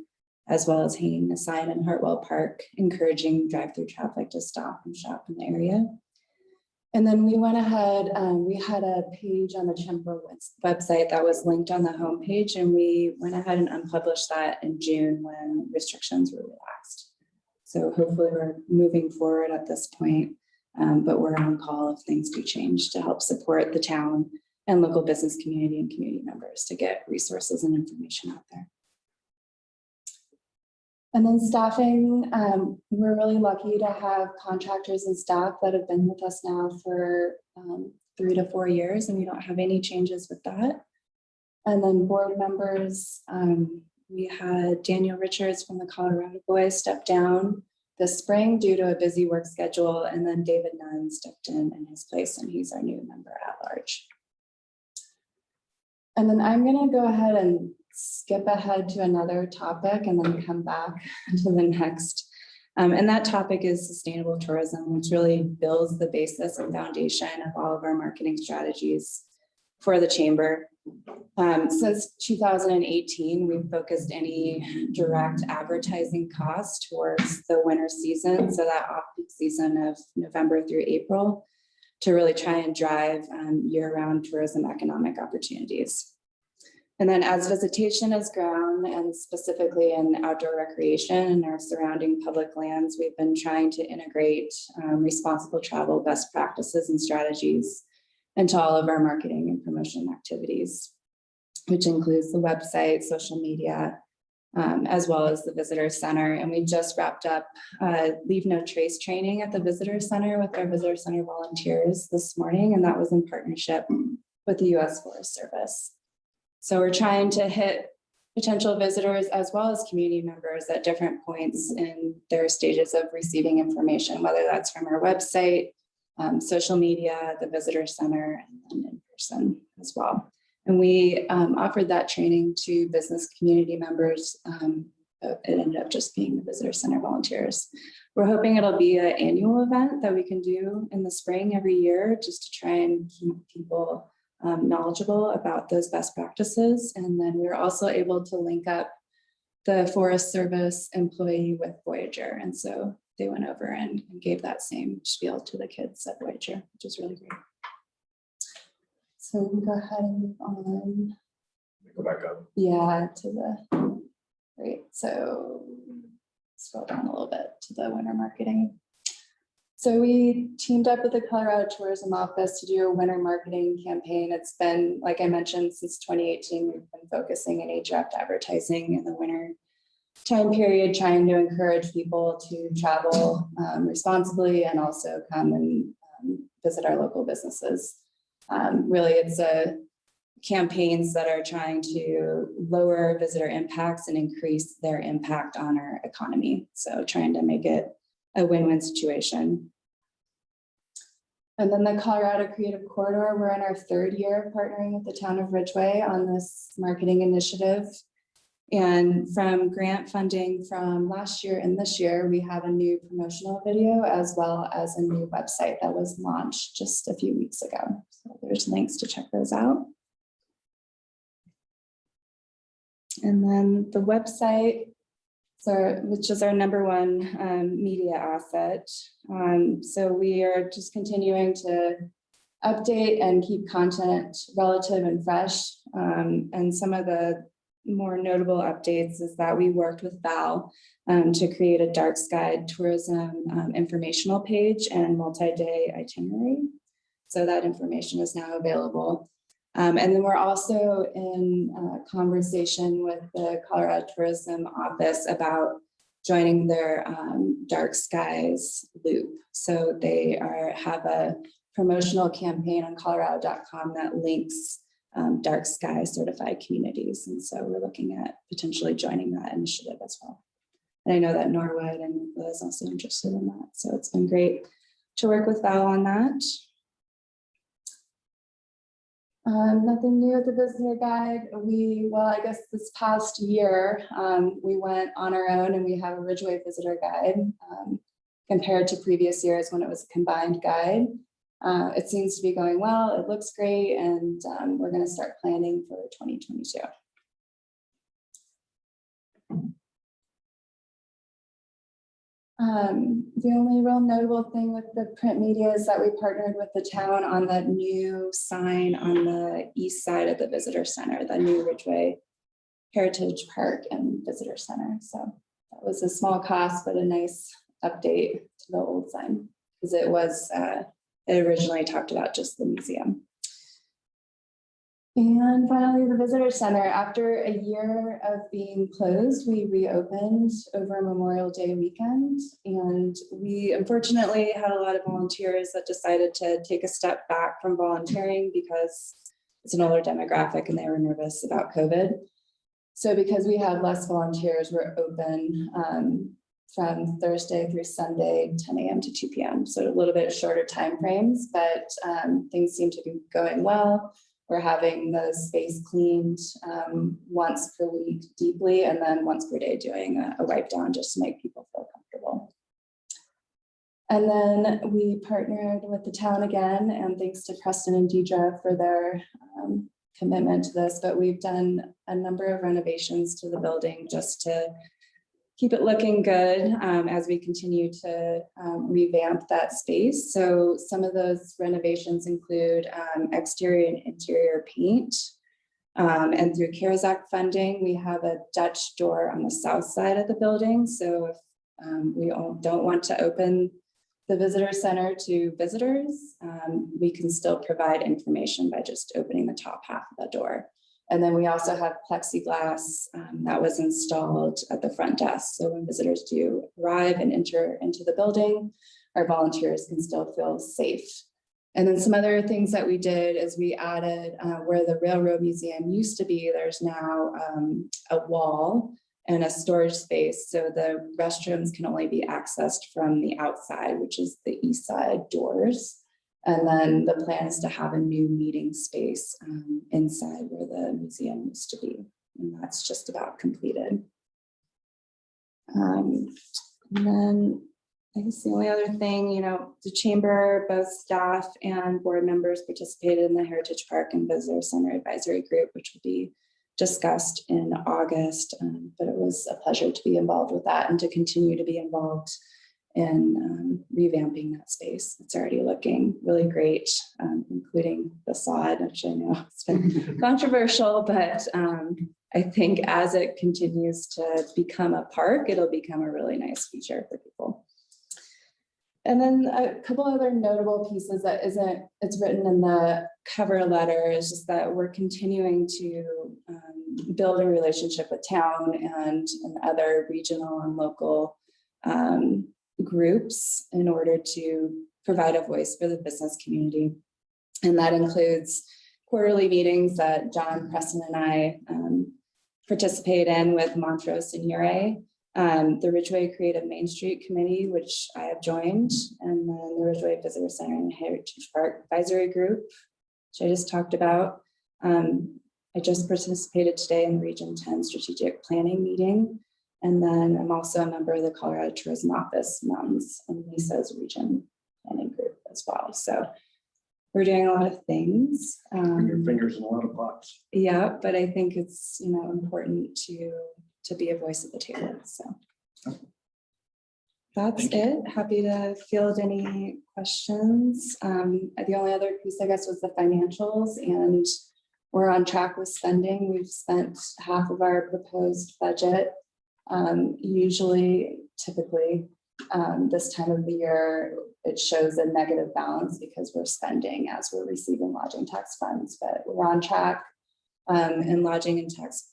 as well as hanging a sign in Hartwell Park, encouraging drive-through traffic to stop and shop in the area. And then we went ahead, we had a page on the chamber website that was linked on the homepage, and we went ahead and unpublished that in June when restrictions were relaxed. So hopefully we're moving forward at this point, but we're on call if things do change to help support the town and local business community and community members to get resources and information out there. And then staffing, we're really lucky to have contractors and staff that have been with us now for 3 to 4 years, and we don't have any changes with that. And then board members, we had Daniel Richards from the Colorado Boys step down this spring due to a busy work schedule, and then David Nunn stepped in his place, and he's our new member at large. And then I'm going to go ahead and skip ahead to another topic and then come back to the next. And that topic is sustainable tourism, which really builds the basis and foundation of all of our marketing strategies for the chamber. Since 2018, we've focused any direct advertising costs towards the winter season, so that off-peak season of November through April, to really try and drive year-round tourism economic opportunities. And then as visitation has grown, and specifically in outdoor recreation and our surrounding public lands, we've been trying to integrate responsible travel best practices and strategies into all of our marketing and promotion activities, which includes the website, social media, as well as the visitor center. And we just wrapped up Leave No Trace training at the visitor center with our visitor center volunteers this morning, and that was in partnership with the U.S. Forest Service. So we're trying to hit potential visitors as well as community members at different points in their stages of receiving information, whether that's from our website, social media, the visitor center, and then in person as well. And we offered that training to business community members. It ended up just being the visitor center volunteers. We're hoping it'll be an annual event that we can do in the spring every year, just to try and keep people knowledgeable about those best practices. And then we were also able to link up the Forest Service employee with Voyager. And so they went over and gave that same spiel to the kids at Voyager, which is really great. So we can go ahead and move on. Go back up. Yeah, to the, great. So scroll down a little bit to the winter marketing. So we teamed up with the Colorado Tourism Office to do a winter marketing campaign. It's been, like I mentioned, since 2018, we've been focusing on direct advertising in the winter time period, trying to encourage people to travel responsibly and also come and visit our local businesses. Really, it's a campaigns that are trying to lower visitor impacts and increase their impact on our economy. So trying to make it a win-win situation. And then the Colorado Creative Corridor, we're in our 3rd year partnering with the town of Ridgway on this marketing initiative. And from grant funding from last year and this year, we have a new promotional video as well as a new website that was launched just a few weeks ago. So there's links to check those out. And then the website, which is our #1 media asset. So we are just continuing to update and keep content relative and fresh. And some of the more notable updates is that we worked with Val to create a dark sky tourism informational page and multi-day itinerary. So that information is now available. And then we're also in conversation with the Colorado Tourism Office about joining their Dark Skies loop. So they have a promotional campaign on colorado.com that links dark sky certified communities. And so we're looking at potentially joining that initiative as well. And I know that Norwood and Liz also interested in that. So it's been great to work with Val on that. Nothing new with the visitor guide. Well, I guess this past year, we went on our own and we have a Ridgway visitor guide compared to previous years when it was a combined guide. It seems to be going well. It looks great. And we're going to start planning for 2022. The only real notable thing with the print media is that we partnered with the town on the new sign on the east side of the visitor center, the new Ridgway Heritage Park and Visitor Center. So that was a small cost, but a nice update to the old sign, because it originally talked about just the museum. And finally, the visitor center. After a year of being closed, we reopened over Memorial Day weekend. And we unfortunately had a lot of volunteers that decided to take a step back from volunteering because it's an older demographic and they were nervous about COVID. So because we had less volunteers, we're open from Thursday through Sunday, 10 a.m. to 2 p.m. So a little bit shorter time frames, but things seem to be going well. We're having the space cleaned once per week deeply, and then once per day doing a wipe down just to make people feel comfortable. And then we partnered with the town again, and thanks to Preston and Deidre for their commitment to this, but we've done a number of renovations to the building just to keep it looking good as we continue to revamp that space. So some of those renovations include exterior and interior paint. And through CARES Act funding, we have a Dutch door on the south side of the building. So if we don't want to open the visitor center to visitors, we can still provide information by just opening the top half of the door. And then we also have plexiglass that was installed at the front desk. So when visitors do arrive and enter into the building, our volunteers can still feel safe. And then some other things that we did is we added where the Railroad Museum used to be, there's now a wall and a storage space. So the restrooms can only be accessed from the outside, which is the east side doors. And then the plan is to have a new meeting space inside where the museum used to be. And that's just about completed. And then I guess the only other thing, the chamber, both staff and board members participated in the Heritage Park and Visitor Center Advisory Group, which will be discussed in August. But it was a pleasure to be involved with that and to continue to be involved in revamping that space. It's already looking really great, including the sod, which I know it's been controversial, but I think as it continues to become a park, it'll become a really nice feature for people. And then a couple other notable pieces that it's written in the cover letter is just that we're continuing to build a relationship with town and other regional and local groups in order to provide a voice for the business community. And that includes quarterly meetings that John, Preston, and I participate in with Montrose and Ure. The Ridgway Creative Main Street Committee, which I have joined, and then the Ridgway Visitor Center and Heritage Park Advisory Group, which I just talked about. I just participated today in the Region 10 Strategic Planning meeting. And then I'm also a member of the Colorado Tourism Office Mountains and Lisa's Region Planning Group as well. So we're doing a lot of things. Your fingers in a lot of pots. Yeah, but I think it's important to be a voice at the table. So that's it. Happy to field any questions. The only other piece, I guess, was the financials, and we're on track with spending. We've spent half of our proposed budget. Typically, this time of the year, it shows a negative balance because we're spending as we're receiving lodging tax funds, but we're on track. And lodging tax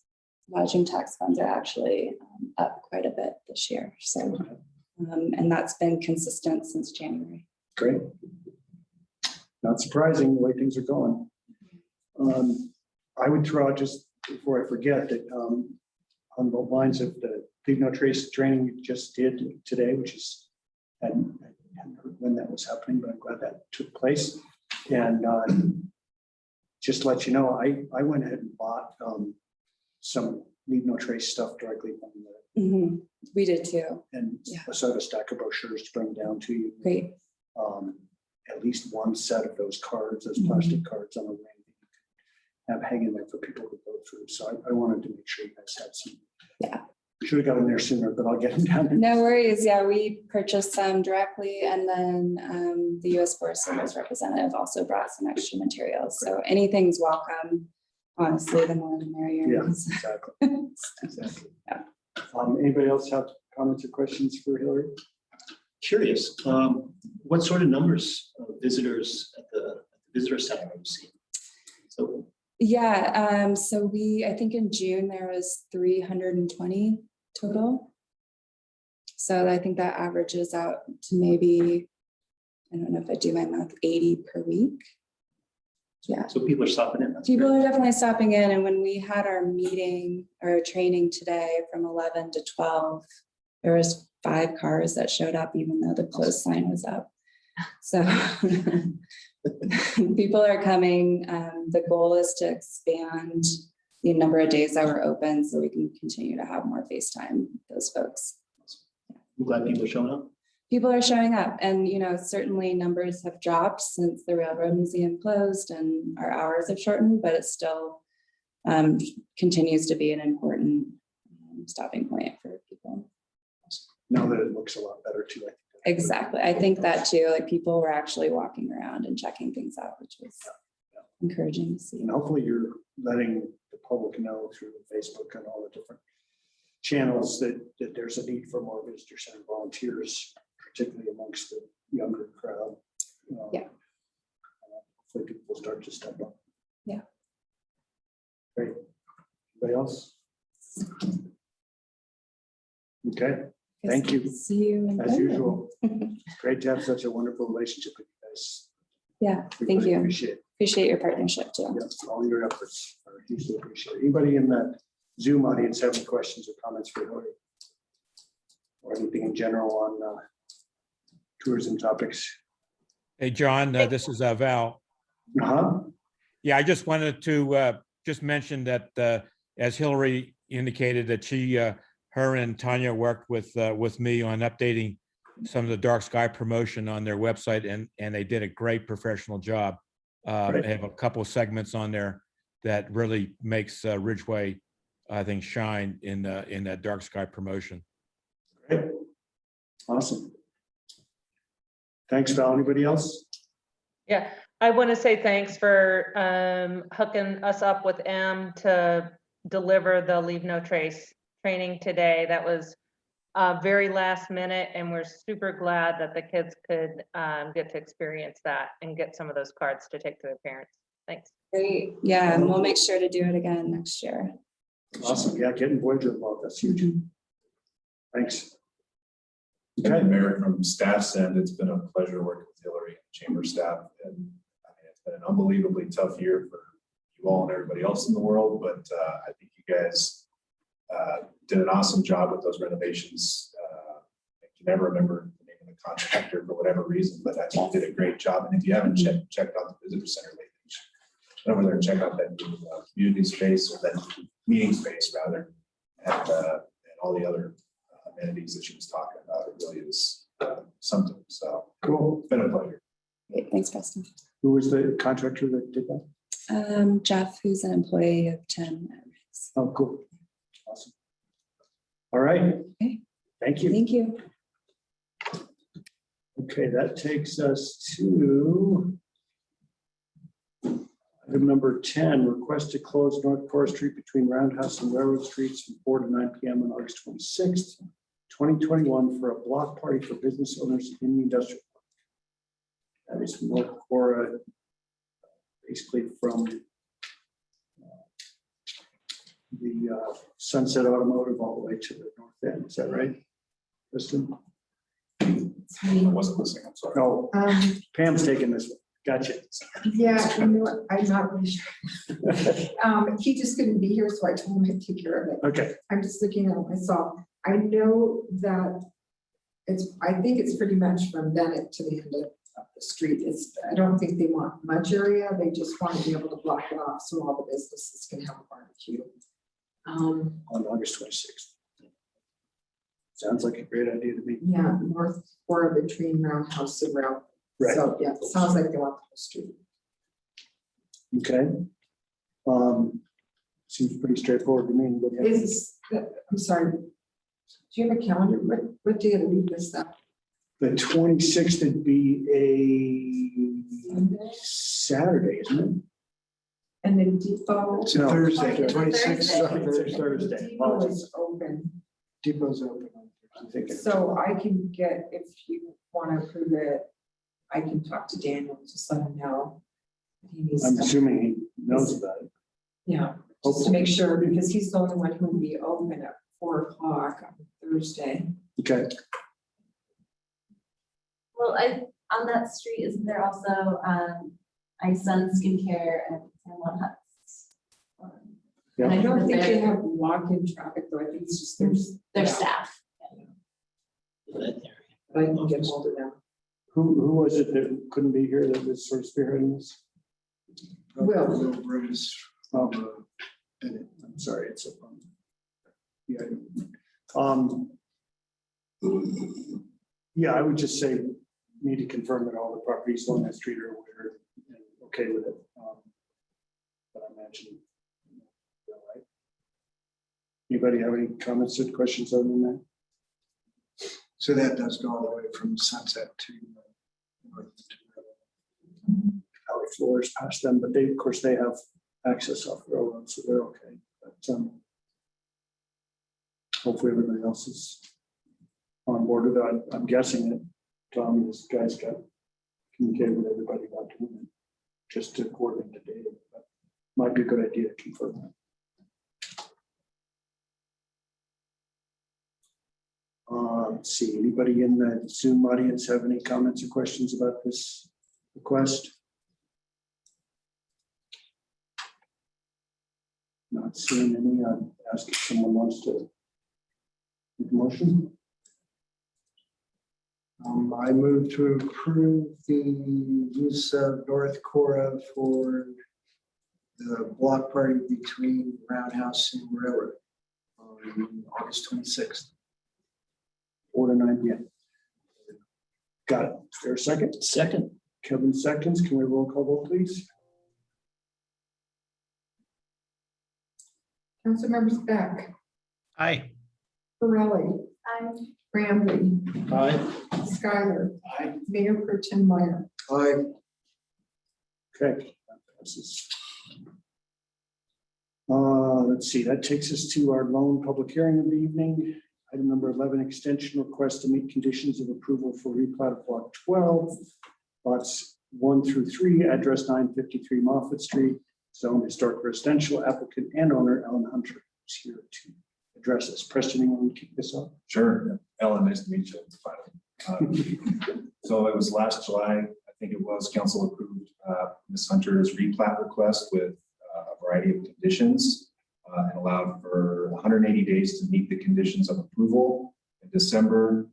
funds are actually up quite a bit this year. So, and that's been consistent since January. Great. Not surprising the way things are going. I would throw out, just before I forget, that on the lines of the Leave No Trace training you just did today, which is, I hadn't heard when that was happening, but I'm glad that took place. And just to let you know, I went ahead and bought some Leave No Trace stuff directly from the. We did too. And so I have a stack of brochures to bring down to you. Great. At least one set of those cards, those plastic cards on a ring that you can have hanging there for people to go through. So I wanted to make sure you guys had some Should have got in there sooner, but I'll get them down there. No worries. Yeah, we purchased some directly and then the US Forest Service representative also brought some extra materials. So anything's welcome. Honestly, the more the merrier. Yeah, exactly. Yeah. Anybody else have comments or questions for Hillary? Curious, what sort of numbers of visitors at the visitor center have you seen? So, Yeah, so I think in June there was 320 total. So I think that averages out to maybe, I don't know if I do my math, 80 per week. Yeah. so people are stopping in. That's People great. are definitely stopping in, and when we had our meeting or training today from 11 to 12, there was 5 cars that showed up even though the closed sign was up. So people are coming. The goal is to expand the number of days that we're open so we can continue to have more FaceTime with those folks. I'm glad people are showing up. People are showing up, and certainly numbers have dropped since the Railroad Museum closed and our hours have shortened, but it still continues to be an important stopping point for people. Now that it looks a lot better too. I think. Exactly. I think that too, like people were actually walking around and checking things out, which was encouraging to see. And hopefully you're letting the public know through Facebook and all the different channels that there's a need for more visitor center volunteers, particularly amongst the younger crowd. Yeah. Hopefully people will start to step up. Yeah. Great. Anybody else? Okay. Thank you. See you in As London. usual. It's great to have such a wonderful relationship with you guys. Yeah, We thank really you. Appreciate it. Appreciate your partnership too. Yes, all your efforts are hugely appreciated. Anybody in that Zoom audience have any questions or comments for Hillary? Or anything in general on tourism topics? Hey, John, this is Val. Yeah, I just wanted to just mention that as Hillary indicated that her and Tanya worked with me on updating some of the dark sky promotion on their website, and they did a great professional job. They have a couple of segments on there that really makes Ridgway, I think, shine in that dark sky promotion. Great. Awesome. Thanks, Val. Anybody else? Yeah, I want to say thanks for hooking us up with M to deliver the Leave No Trace training today. That was very last minute, and we're super glad that the kids could get to experience that and get some of those cards to take to their parents. Thanks. Great. Yeah, and we'll make sure to do it again next year. Awesome. Yeah, getting Voyager involved. That's huge. Thanks. Okay, Mayor, from staff's end, it's been a pleasure working with Hillary and chamber staff. And I mean, it's been an unbelievably tough year for you all and everybody else in the world, but I think you guys did an awesome job with those renovations. I can never remember the name of the contractor for whatever reason, but I think you did a great job. And if you haven't checked out the visitor center lately, you should come over there and check out that new community space, or that meeting space rather, and all the other amenities that she was talking about. It really is something. So cool. It's been a pleasure. Great. Thanks, Preston. Who was the contractor that did that? Jeff, who's an employee of 10. Oh, cool. Awesome. All right. Okay. Thank you. Thank you. Okay, that takes us to item number 10, request to close North Forest Street between Roundhouse and Railroad Streets from 4 to 9 p.m. on August 26th, 2021 for a block party for business owners in the industrial park. That is North Cora, basically from the Sunset Automotive all the way to the north end. Is that right, Kristen? I wasn't listening. I'm sorry. Oh, Pam's taking this one. Gotcha. Yeah, you know what, I'm not really sure. He just couldn't be here, so I told him I'd take care of it. Okay. I'm just looking at it myself. I know that I think it's pretty much from Bennett to the end of the street. I don't think they want much area. They just want to be able to block it off so all the businesses can have a barbecue. On August 26th. Sounds like a great idea to me. Yeah, north or between Roundhouse and Rail. Right. So yeah, it sounds like they want the whole street. Okay. Seems pretty straightforward to me. Anybody else? I'm sorry, Do you have a calendar? What day of the week is that? The 26th would be a Saturday, isn't it? And then Depot. It's a No, Thursday, it's a 26th. Sorry, it's a Thursday. Depot is open. Depot's open. I'm thinking. So I can get, if you want to approve it, I can talk to Daniel, just let him know. He needs I'm to- assuming he knows about it. Yeah, just to make sure, because he's the only one who will be open at 4 o'clock on Thursday. Okay, Well, on that street, isn't there also, Sun Skincare and One Huts? And I yeah. don't think they have walk-in traffic, though. I think it's just Their yeah, staff. but I can get hold of them. Who was it that couldn't be here that was sort of spearheading this? Will. Bruce. Oh, I'm sorry, it's a. Yeah. Yeah, I would just say, need to confirm that all the properties on that street are aware and okay with it. But I imagine. They're right. Anybody have any comments or questions other than that? So that does go all the way from Sunset to. Valley floors past them, but they, of course, they have access off the railroad, so they're okay. But hopefully everybody else is on board with that. I'm guessing that Tom, this guy's got communicated with everybody about doing it, just to coordinate the data. But might be a good idea to confirm that. Let's see, anybody in the Zoom audience have any comments or questions about this request? Not seeing any. I'd ask if someone wants to make a motion. I move to approve the use of North Cora for the block party between Roundhouse and Railroad on August 26th. 4 to 9 p.m. Got it. Is there a second? Second. Kevin seconds. Can we roll call vote, please? Councilmembers Beck, Aye. Borelli, Bramley, Aye. Skylar, Mayor Pro Tem Meyer. Aye. Okay. That passes. Let's see, that takes us to our lone public hearing of the evening. Item number 11, extension request to meet conditions of approval for replat of block 12, lots 1 through 3, address 953 Moffett Street, zone historic residential, applicant and owner Ellen Hunter is here to address this. Preston, you want to kick this off? Sure. Ellen, nice to meet you. Finally. So it was last July, I think it was, council approved Ms. Hunter's replat request with a variety of conditions and allowed for 180 days to meet the conditions of approval. In December,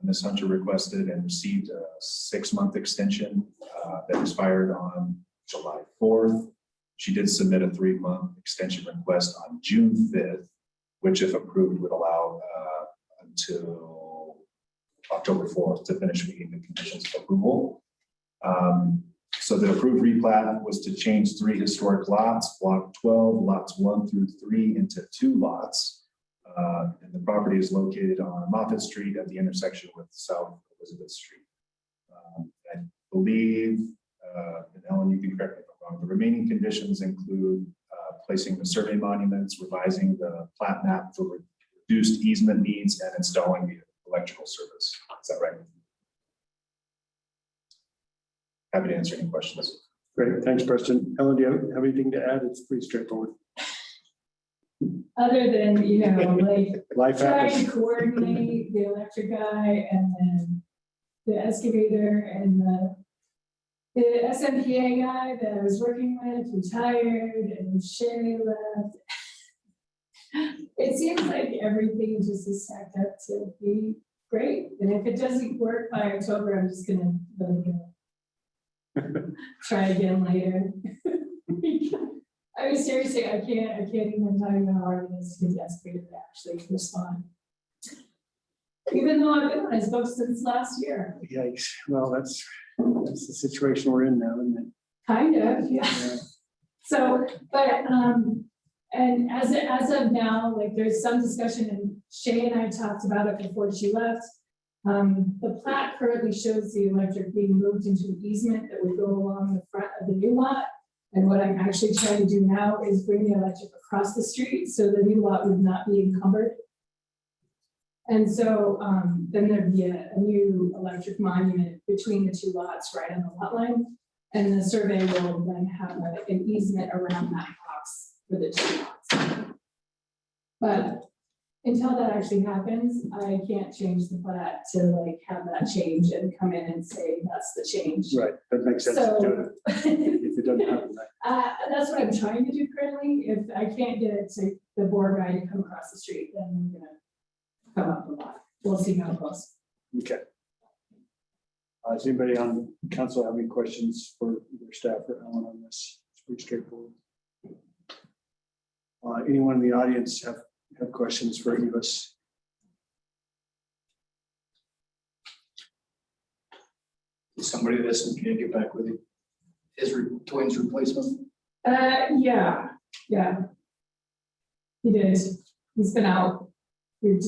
Ms. Hunter requested and received a 6-month extension that expired on July 4th. She did submit a 3-month extension request on June 5th, which if approved would allow until October 4th to finish meeting the conditions of approval. So the approved replat was to change 3 historic lots, block 12, lots 1 through 3 into 2 lots. And the property is located on Moffett Street at the intersection with South Elizabeth Street. I believe, and Ellen, you can correct me if I'm wrong, the remaining conditions include placing the survey monuments, revising the plat map for reduced easement needs, and installing the electrical service. Is that right? Happy to answer any questions. Great, thanks, Preston. Ellen, do you have anything to add? It's pretty straightforward. Other than, like Life trying happens. to coordinate the electric guy and then the excavator and the SMPA guy that I was working with retired and Sherry left. It seems like everything just is stacked up to be great. And if it doesn't work by October, I'm just gonna let it go. Try again later. I mean, seriously, I can't even tell you how hard it is to get the excavator to actually respond. Even though I've been on his books since last year. Yikes. Well, that's the situation we're in now, isn't it? Kind of, yeah. So, but, and as of now, like there's some discussion and Shay and I talked about it before she left. The plat currently shows the electric being moved into an easement that would go along the front of the new lot. And what I'm actually trying to do now is bring the electric across the street so the new lot would not be encumbered. And so then there'd be a new electric monument between the two lots right on the lot line. And the survey will then have an easement around that box for the two lots. But until that actually happens, I can't change the plat to like have that change and come in and say that's the change. Right, that makes sense. to do it. If it doesn't happen, right? That's what I'm trying to do currently. If I can't get it to the board guy to come across the street, then I'm gonna come up a lot. We'll see how it goes. Okay. Does anybody on council have any questions for either staff or Ellen on this? It's pretty straightforward. Anyone in the audience have questions for any of us? Somebody that's can get back with you. His twins replacement. Yeah. He did. He's been out. We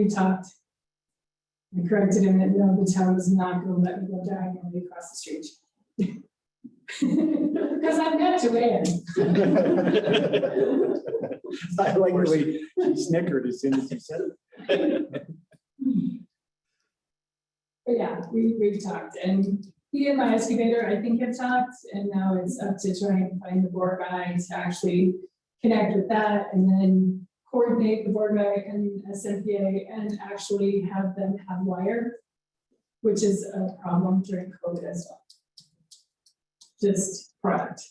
talked. I corrected him that no, the town is not going to let me go diagonally across the street. Because I'm not to win. I like the way he snickered as soon as he said it. But yeah, we've talked, and he and my excavator, I think, have talked, and now it's up to try and find the board guy to actually connect with that, and then coordinate the board guy and SMPA and actually have them have wire, which is a problem during COVID as well. Just product.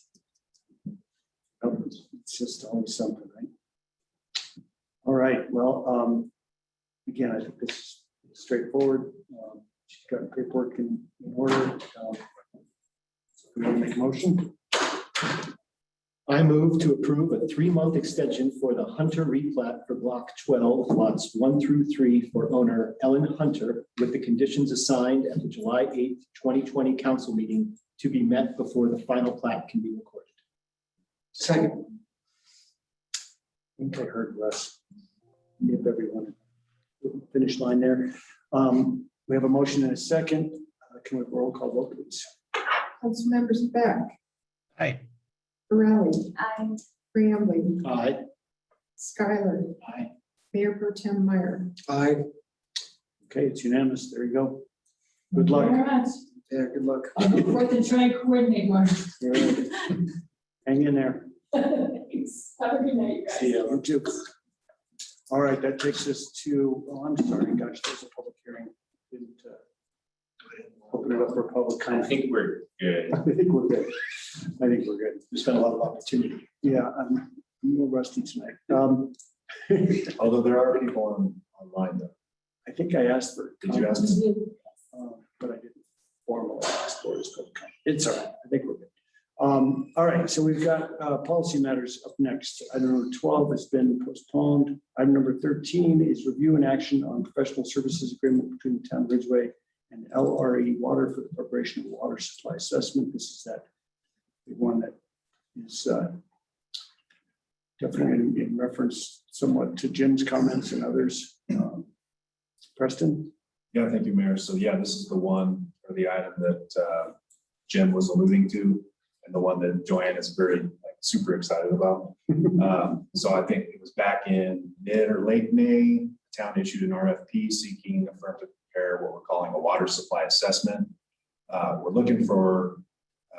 It's just always something, right? All right, well, again, I think this is straightforward. She's got paperwork in order. So we want to make a motion. I move to approve a 3-month extension for the Hunter replat for block 12, lots 1 through 3 for owner Ellen Hunter, with the conditions assigned at the July 8th, 2020 council meeting to be met before the final plat can be recorded. Second. I think I heard Russ. Give everyone a finish line there. We have a motion and a second. Can we roll call vote, please? Council members Beck, Aye. Borelli. Aye. Bramley. Aye. Skylar. Aye. Mayor Pro Tem Meyer. Aye. Okay, it's unanimous. There you go. Good Thank you luck. very much. Yeah, good luck. I'll go forth and try and coordinate one. Hang in there. Thanks. Have a good night, you guys. See ya. You too. All right, that takes us to, oh, I'm sorry, gosh, there's a public hearing. Didn't open it up for public I comment. think we're good. I think we're good. I think we're good. There's been a lot of opportunity. Yeah, I'm a little rusty tonight. Although there are people online though. I think I asked for. Did you ask? But I didn't formally ask for it. It's all right. I think we're good. All right, so we've got policy matters up next. Item number 12 has been postponed. Item number 13 is review and action on professional services agreement between the town of Ridgway and LRE Water for the preparation of water supply assessment. This is that big one that is definitely in reference somewhat to Jim's comments and others. Preston? Yeah, thank you, Mayor. So yeah, this is the one or the item that Jim was alluding to, and the one that Joanne is very super excited about. So I think it was back in mid or late May, the town issued an RFP seeking a firm to prepare what we're calling a water supply assessment. We're looking for,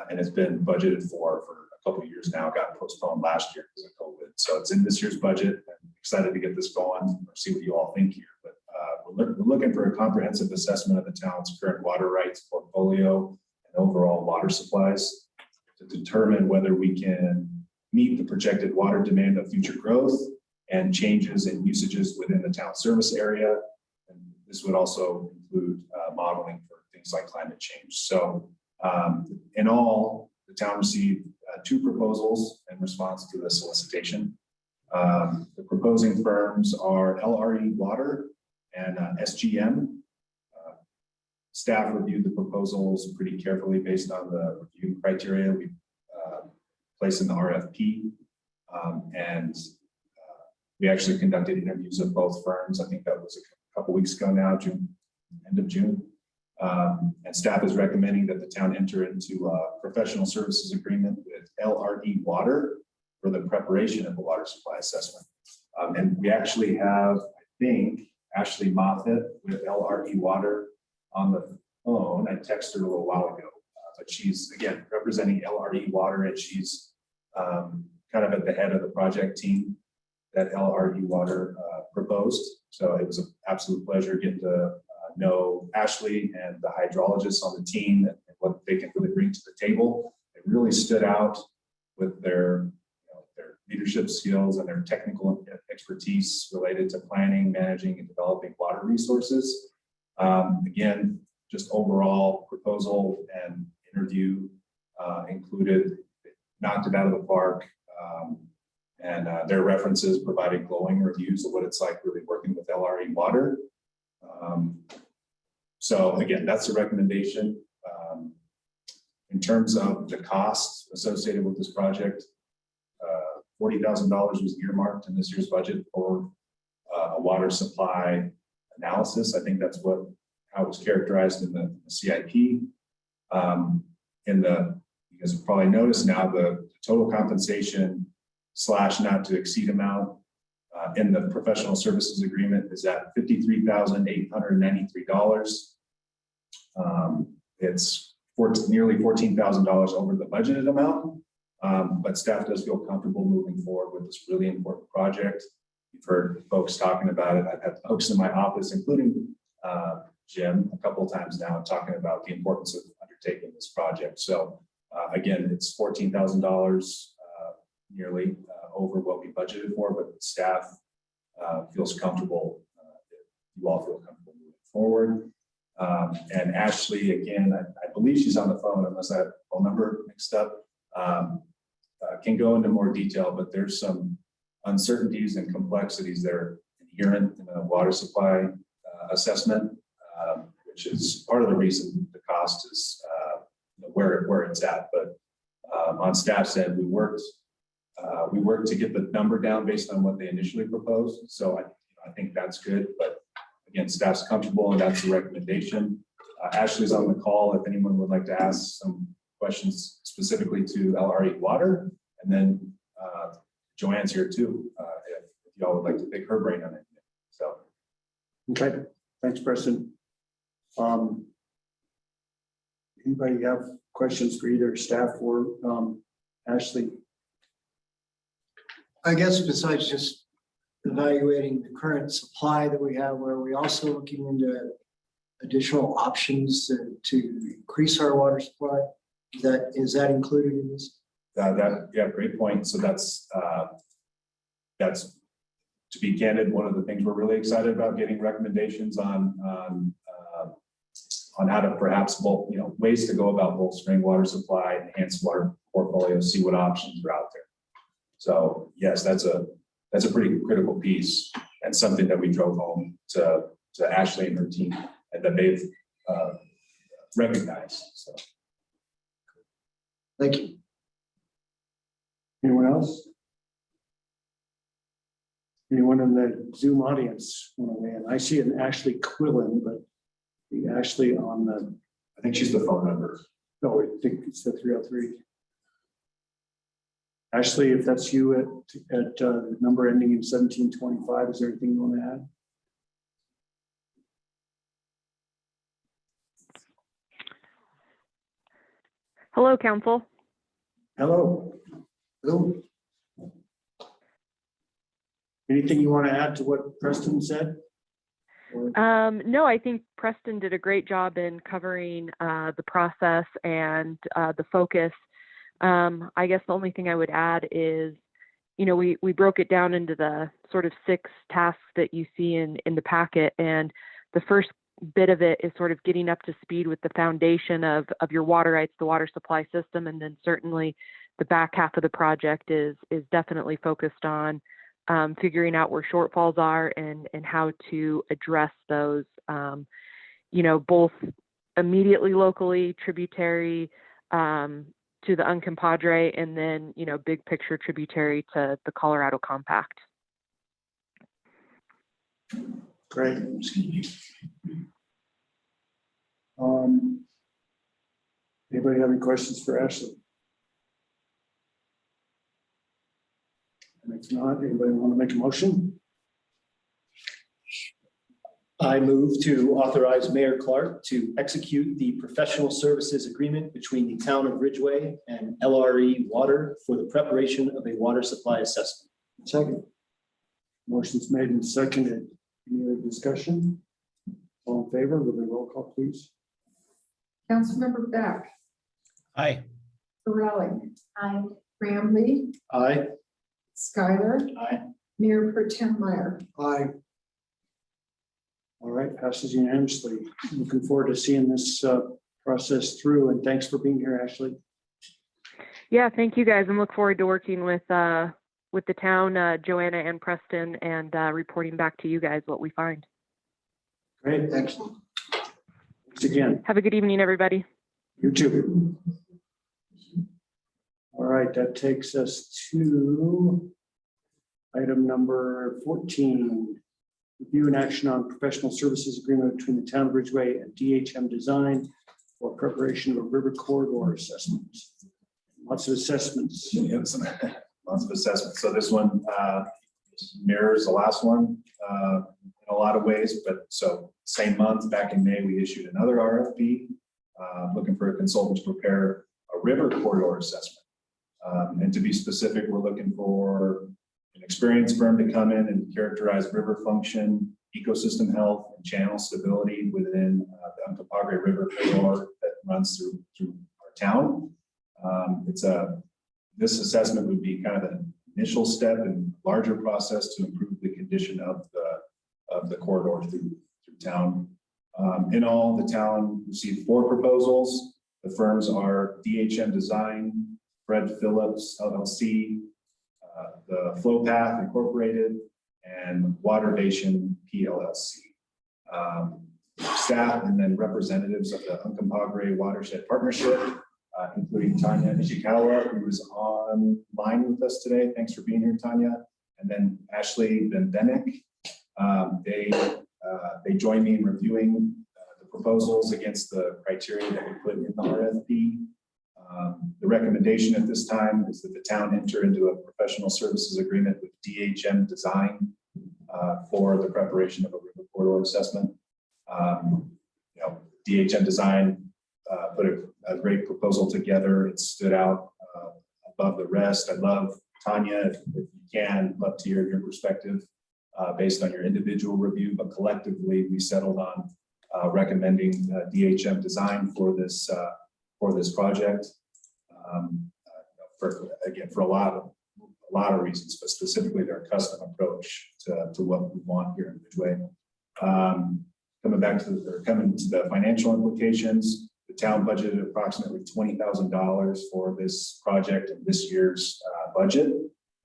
and it's been budgeted for a couple of years now, got postponed last year because of COVID. So it's in this year's budget. I'm excited to get this going, see what you all think here. But we're looking for a comprehensive assessment of the town's current water rights portfolio and overall water supplies to determine whether we can meet the projected water demand of future growth and changes in usages within the town service area. And this would also include modeling for things like climate change. So in all, the town received 2 proposals in response to the solicitation. The proposing firms are LRE Water and SGM. Staff reviewed the proposals pretty carefully based on the review criteria we placed in the RFP. And We actually conducted interviews of both firms. I think that was a couple weeks ago now, end of June. And staff is recommending that the town enter into a professional services agreement with LRE Water for the preparation of the water supply assessment. And we actually have, I think, Ashley Moffett with LRE Water on the phone. I texted her a little while ago, but she's, again, representing LRE Water, and she's kind of at the head of the project team that LRE Water proposed. So it was an absolute pleasure getting to know Ashley and the hydrologists on the team and what they can really bring to the table. It really stood out with their leadership skills and their technical expertise related to planning, managing, and developing water resources. Again, just overall proposal and interview included, knocked it out of the park. And their references provided glowing reviews of what it's like really working with LRE Water. So again, that's the recommendation. In terms of the costs associated with this project, $40,000 was earmarked in this year's budget for a water supply analysis. I think that's how it was characterized in the CIP. You guys have probably noticed now the total compensation / not to exceed amount in the professional services agreement is at $53,893. It's nearly $14,000 over the budgeted amount, but staff does feel comfortable moving forward with this really important project. You've heard folks talking about it. I've had folks in my office, including Jim, a couple of times now, talking about the importance of undertaking this project. So again, it's $14,000 nearly over what we budgeted for, but staff feels comfortable. You all feel comfortable moving forward. And Ashley, again, I believe she's on the phone, unless I have the phone number mixed up, can go into more detail, but there's some uncertainties and complexities that are inherent in a water supply assessment, which is part of the reason the cost is where it's at. But on staff's end, we worked to get the number down based on what they initially proposed. So I think that's good. But again, staff's comfortable, and that's the recommendation. Ashley's on the call if anyone would like to ask some questions specifically to LRE Water, and then Joanne's here too, if y'all would like to pick her brain on it. So, Okay, thanks, Preston. Anybody have questions for either staff or Ashley? I guess besides just evaluating the current supply that we have, where we're also looking into additional options to increase our water supply. Is that included in this? Yeah, great point. So that's to be candid, one of the things we're really excited about, getting recommendations on how to perhaps ways to go about bolstering water supply, enhance water portfolio, see what options are out there. So yes, that's a pretty critical piece, and something that we drove home to Ashley and her team, and that they've recognized. So. Thank you. Anyone else? Anyone in the Zoom audience want to weigh in? I see an Ashley Quillen, but the Ashley on the. I think she's the phone number. No, I think it's the 303. Ashley, if that's you at the number ending in 1725, is there anything you want to add? Hello, Council. Hello. Hello. Anything you want to add to what Preston said? No, I think Preston did a great job in covering the process and the focus. I guess the only thing I would add is, we broke it down into the sort of 6 tasks that you see in the packet. And the first bit of it is sort of getting up to speed with the foundation of your water rights, the water supply system. And then certainly the back half of the project is definitely focused on figuring out where shortfalls are and how to address those, both immediately locally, tributary to the Uncompahgre, and then, big picture tributary to the Colorado Compact. Great. Anybody have any questions for Ashley? And if not, anybody want to make a motion? I move to authorize Mayor Clark to execute the professional services agreement between the town of Ridgway and LRE Water for the preparation of a water supply assessment. Second. Motion's made and seconded. Any other discussion? All in favor, with a roll call, please. Councilmember Beck, Aye. Pirelli. Aye. Bramley, Aye. Skylar, Aye. Mayor Pro Tem Meyer. Aye. All right, passes unanimously. Looking forward to seeing this process through, and thanks for being here, Ashley. Yeah, thank you guys, and look forward to working with the town, Joanna and Preston, and reporting back to you guys what we find. Great, excellent. Thanks again. Have a good evening, everybody. You too. All right, that takes us to item number 14. Review and action on professional services agreement between the town of Ridgway and DHM Design for preparation of a river corridor assessment. Lots of assessments. Yes, lots of assessments. So this one mirrors the last one in a lot of ways, but so same month, back in May, we issued another RFP looking for a consultant to prepare a river corridor assessment. And to be specific, we're looking for an experienced firm to come in and characterize river function, ecosystem health, and channel stability within the Uncompahgre River corridor that runs through our town. This assessment would be kind of an initial step in a larger process to improve the condition of the corridor through town. In all, the town received 4 proposals. The firms are DHM Design, Fred Phillips LLC, the Flow Path Incorporated, and Watervation PLLC. Staff and then representatives of the Uncompahgre Watershed Partnership, including Tanya Nishikawa, who is online with us today. Thanks for being here, Tanya. And then Ashley Benbenek. They joined me in reviewing the proposals against the criteria that we put in the RFP. The recommendation at this time is that the town enter into a professional services agreement with DHM Design for the preparation of a river corridor assessment. DHM Design put a great proposal together. It stood out above the rest. I'd love, Tanya, if you can, love to hear your perspective based on your individual review, but collectively we settled on recommending DHM Design for this project. For a lot of reasons, but specifically their custom approach to what we want here in Ridgway. Coming to the financial implications, the town budgeted approximately $20,000 for this project in this year's budget.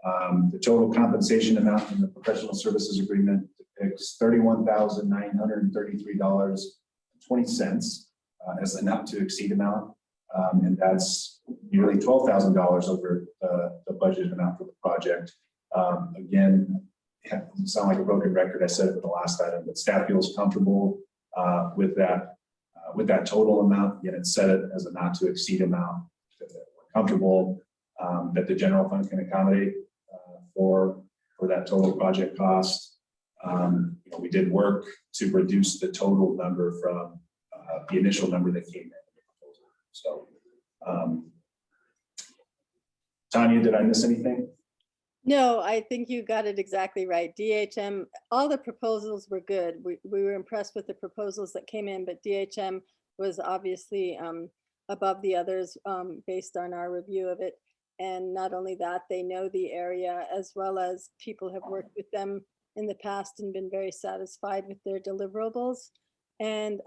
The total compensation amount in the professional services agreement depicts $31,933.20 as the not to exceed amount. And that's nearly $12,000 over the budget amount for the project. Again, it sound like a broken record. I said it with the last item, but staff feels comfortable with that total amount. Yet it set it as a not to exceed amount. We're comfortable that the general fund can accommodate for that total project cost. We did work to reduce the total number from the initial number that came in. So, Tanya, did I miss anything? No, I think you got it exactly right. DHM, all the proposals were good. We were impressed with the proposals that came in, but DHM was obviously above the others based on our review of it. And not only that, they know the area as well as people have worked with them in the past and been very satisfied with their deliverables. And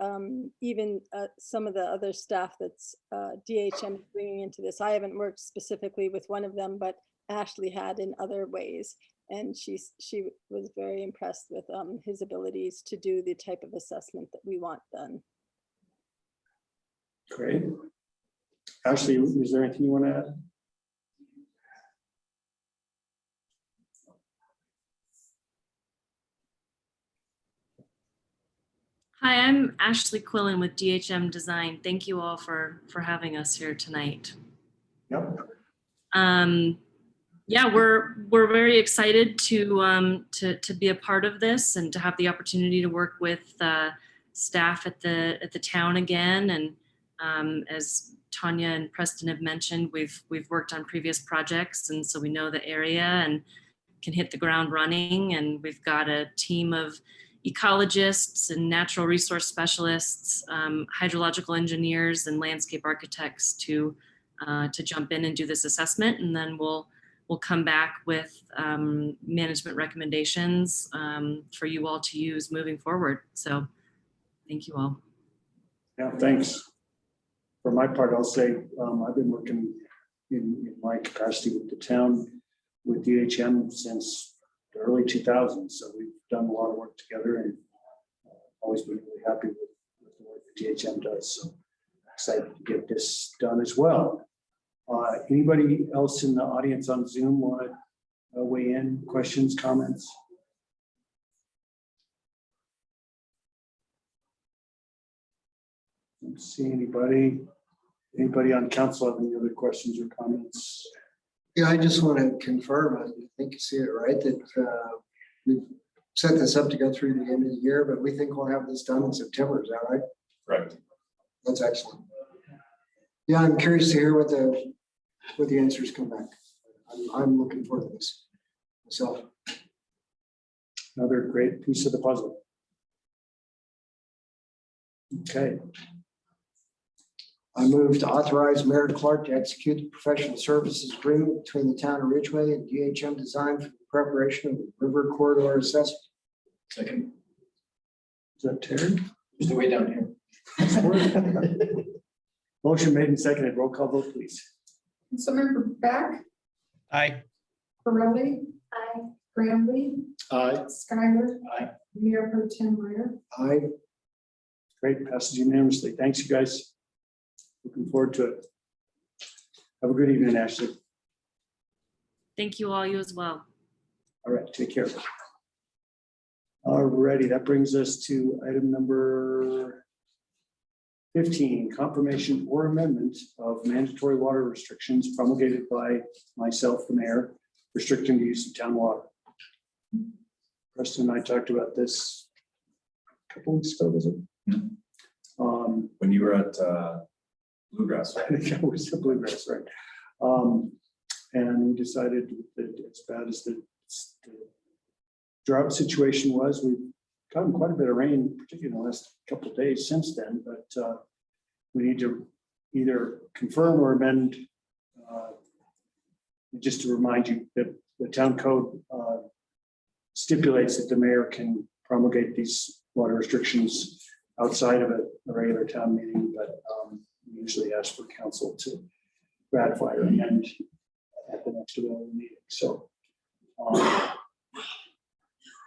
even some of the other staff that's DHM bringing into this. I haven't worked specifically with one of them, but Ashley had in other ways. And she was very impressed with his abilities to do the type of assessment that we want done. Great. Ashley, is there anything you want to add? Hi, I'm Ashley Quillen with DHM Design. Thank you all for having us here tonight. Yep. Yeah, we're very excited to be a part of this and to have the opportunity to work with staff at the town again. And as Tanya and Preston have mentioned, we've worked on previous projects, and so we know the area and can hit the ground running. And we've got a team of ecologists and natural resource specialists, hydrological engineers, and landscape architects to jump in and do this assessment, and then we'll come back with management recommendations for you all to use moving forward. So, thank you all. Yeah, thanks. For my part, I'll say I've been working in my capacity with the town with DHM since the early 2000s. So we've done a lot of work together, and always been really happy with the work that DHM does. So excited to get this done as well. Anybody else in the audience on Zoom want to weigh in? Questions, comments? Don't see anybody. Anybody on council have any other questions or comments? Yeah, I just want to confirm, I think you see it right, that we've set this up to go through the end of the year, but we think we'll have this done in September, is that right? Right. That's excellent. Yeah, I'm curious to hear what the answers come back. I'm looking forward to this myself. Another great piece of the puzzle. Okay. I move to authorize Mayor Clark to execute the professional services agreement between the town of Ridgway and DHM Design for the preparation of the river corridor assessment. Second. Is that Terry? Just the way down here. Motion made and seconded. Roll call vote, please. Councilmember Beck, Aye. Pirelli. Aye. Granby. Aye. Schuyler. Aye. Mayor Pro Tem Meyer. Aye. Great, passes unanimously. Thanks, you guys. Looking forward to it. Have a good evening, Ashley. Thank you all, you as well. All right, take care. All righty, that brings us to item number 15, confirmation or amendment of mandatory water restrictions promulgated by myself, the mayor, restricting the use of town water. Preston and I talked about this a couple weeks ago, was it? When you were at Bluegrass. I think it was the Bluegrass, right? And we decided that as bad as the drought situation was, we've gotten quite a bit of rain, particularly in the last couple of days since then, but we need to either confirm or amend. Just to remind you that the town code stipulates that the mayor can promulgate these water restrictions outside of a regular town meeting, but we usually ask for council to ratify or amend at the next available meeting. So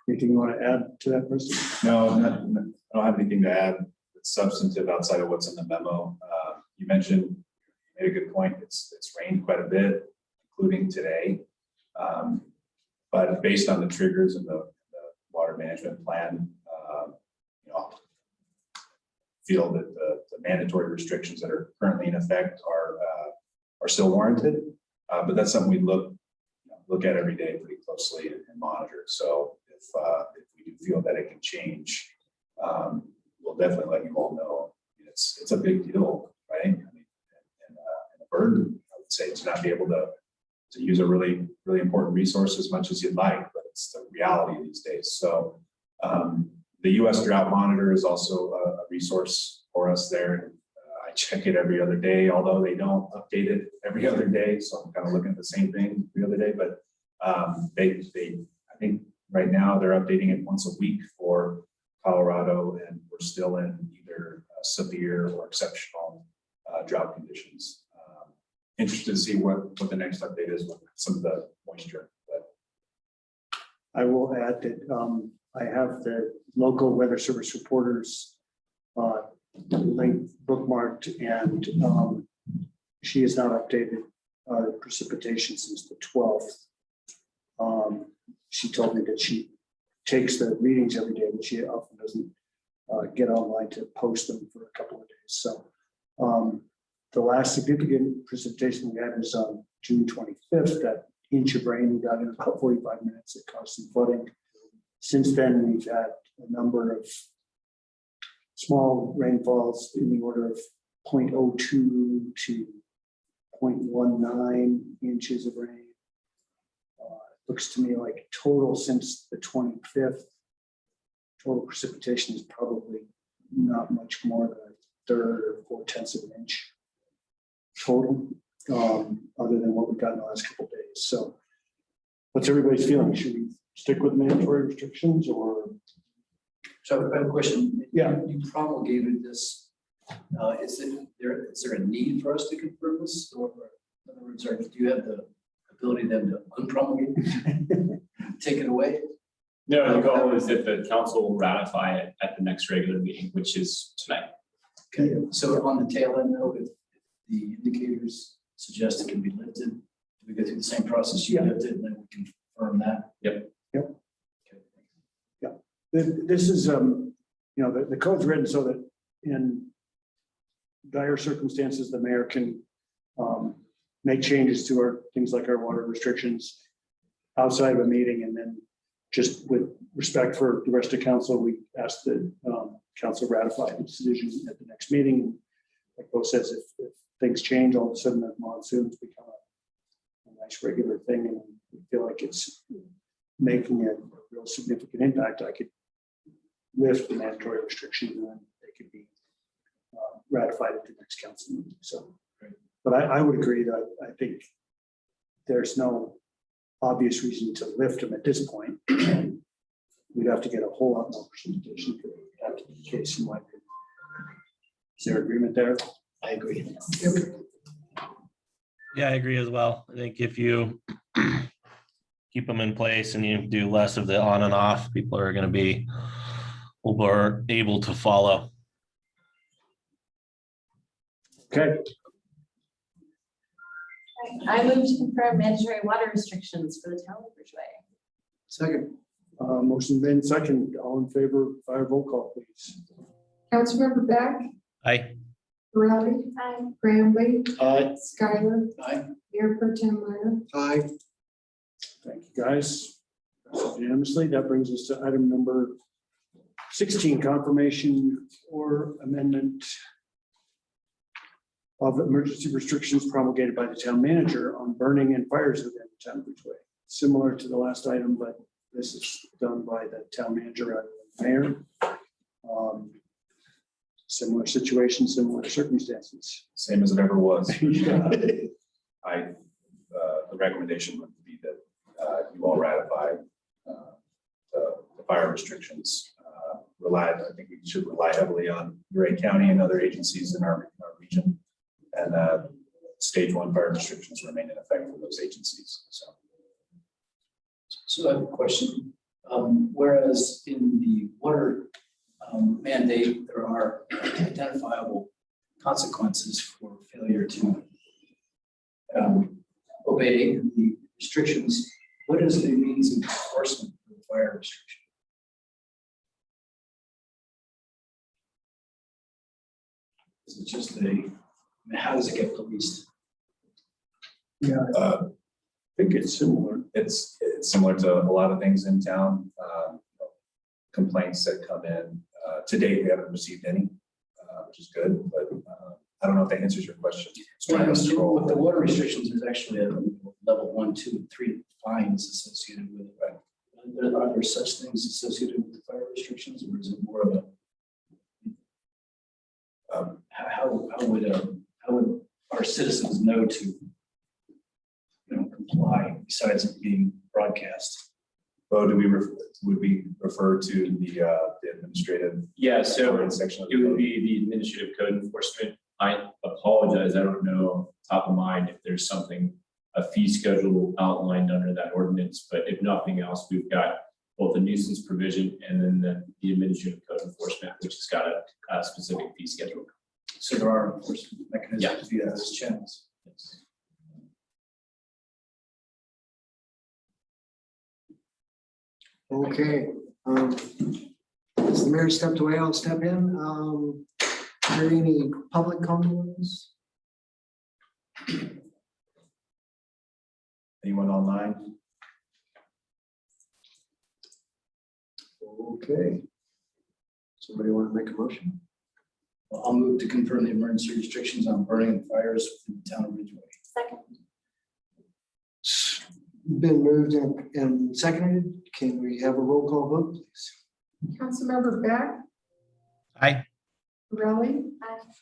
anything you want to add to that, Preston? No, I don't have anything to add that's substantive outside of what's in the memo. You mentioned, made a good point. It's rained quite a bit, including today. But based on the triggers in the water management plan, feel that the mandatory restrictions that are currently in effect are still warranted. But that's something we look at every day pretty closely and monitor. So if we do feel that it can change, we'll definitely let you all know. It's a big deal, right? I mean, and a burden, I would say, to not be able to use a really, really important resource as much as you'd like, but it's the reality these days. So the U.S. Drought Monitor is also a resource for us there. I check it every other day, although they don't update it every other day. So I'm kind of looking at the same thing every other day, but I think right now they're updating it once a week for Colorado, and we're still in either severe or exceptional drought conditions. Interested to see what the next update is with some of the moisture. But I will add that I have the local weather service reporters link bookmarked, and she has not updated precipitation since the 12th. She told me that she takes the readings every day, but she often doesn't get online to post them for a couple of days. So the last significant precipitation we had was on June 25th. That inch of rain we got in about 45 minutes. It caused some flooding. Since then, we've had a number of small rainfalls in the order of 0.02 to 0.19 inches of rain. Looks to me like total since the 25th, total precipitation is probably not much more than a third or 4/10 of an inch total, other than what we've got in the last couple of days. So what's everybody's feeling? Should we stick with mandatory restrictions or? So I have a question. Yeah. You promulgated this. Is there a need for us to confirm this? Or in other words, do you have the ability then to unpromulgate it? Take it away? No, the goal is that the council will ratify it at the next regular meeting, which is tonight. Okay, so on the tail end, though, if the indicators suggest it can be lifted, do we go through the same process you lifted, and then we confirm that? Yep. This is, the code's written so that in dire circumstances, the mayor can make changes to our things like our water restrictions outside of a meeting. And then just with respect for the rest of council, we ask that council ratify the decision at the next meeting. Like Bo says, if things change, all of a sudden the monsoons become a nice regular thing, and we feel like it's making a real significant impact, I could lift the mandatory restriction and then they could be ratified at the next council meeting. So, but I would agree that I think there's no obvious reason to lift them at this point. We'd have to get a whole lot more precipitation for that to be the case in my opinion. Is there agreement there? I agree. Yeah, I agree as well. I think if you keep them in place and you do less of the on and off, people are going to be more able to follow. Okay. I move to confirm mandatory water restrictions for the town of Ridgway. Second. Motion been second. All in favor, fire roll call, please. Councilmember Beck, Aye. Rowley. Aye. Bramley. Aye. Skylar. Aye. Mayor Pro Tem Meyer. Aye. Thank you, guys. Unanimously, that brings us to item number 16, confirmation or amendment of emergency restrictions promulgated by the town manager on burning and fires within the town of Ridgway. Similar to the last item, but this is done by the town manager rather than the mayor. Similar situation, similar circumstances. Same as it ever was. Yeah. The recommendation would be that you all ratify the fire restrictions. I think we should rely heavily on Ridgway County and other agencies in our region. And stage 1 fire restrictions remain in effect for those agencies. So I have a question. Whereas in the water mandate, there are identifiable consequences for failure to obey the restrictions, what is the means of enforcement for the fire restriction? Is it just how does it get policed? Yeah, I think it's similar. It's similar to a lot of things in town. Complaints that come in. To date, we haven't received any, which is good, but I don't know if that answers your question. With the water restrictions, there's actually a level 1, 2, and 3 fines associated with it. Are there such things associated with the fire restrictions, or is it more of a how would our citizens know to comply besides it being broadcast? Oh, would we refer to the administrative? Yeah, so section? it would be the administrative code enforcement. I apologize, I don't know top of mind if there's a fee schedule outlined under that ordinance, but if nothing else, we've got both the nuisance provision and then the administrative code enforcement, which has got a specific fee schedule. So there are enforcement mechanisms via those channels. Yes. Okay. Since the mayor stepped away, I'll step in. Are there any public comments? Anyone online? Okay. Somebody want to make a motion? I'll move to confirm the emergency restrictions on burning and fires within the town of Ridgway. Second. Been moved and seconded. Can we have a roll call vote, please? Councilmember Beck, Aye. Raleigh,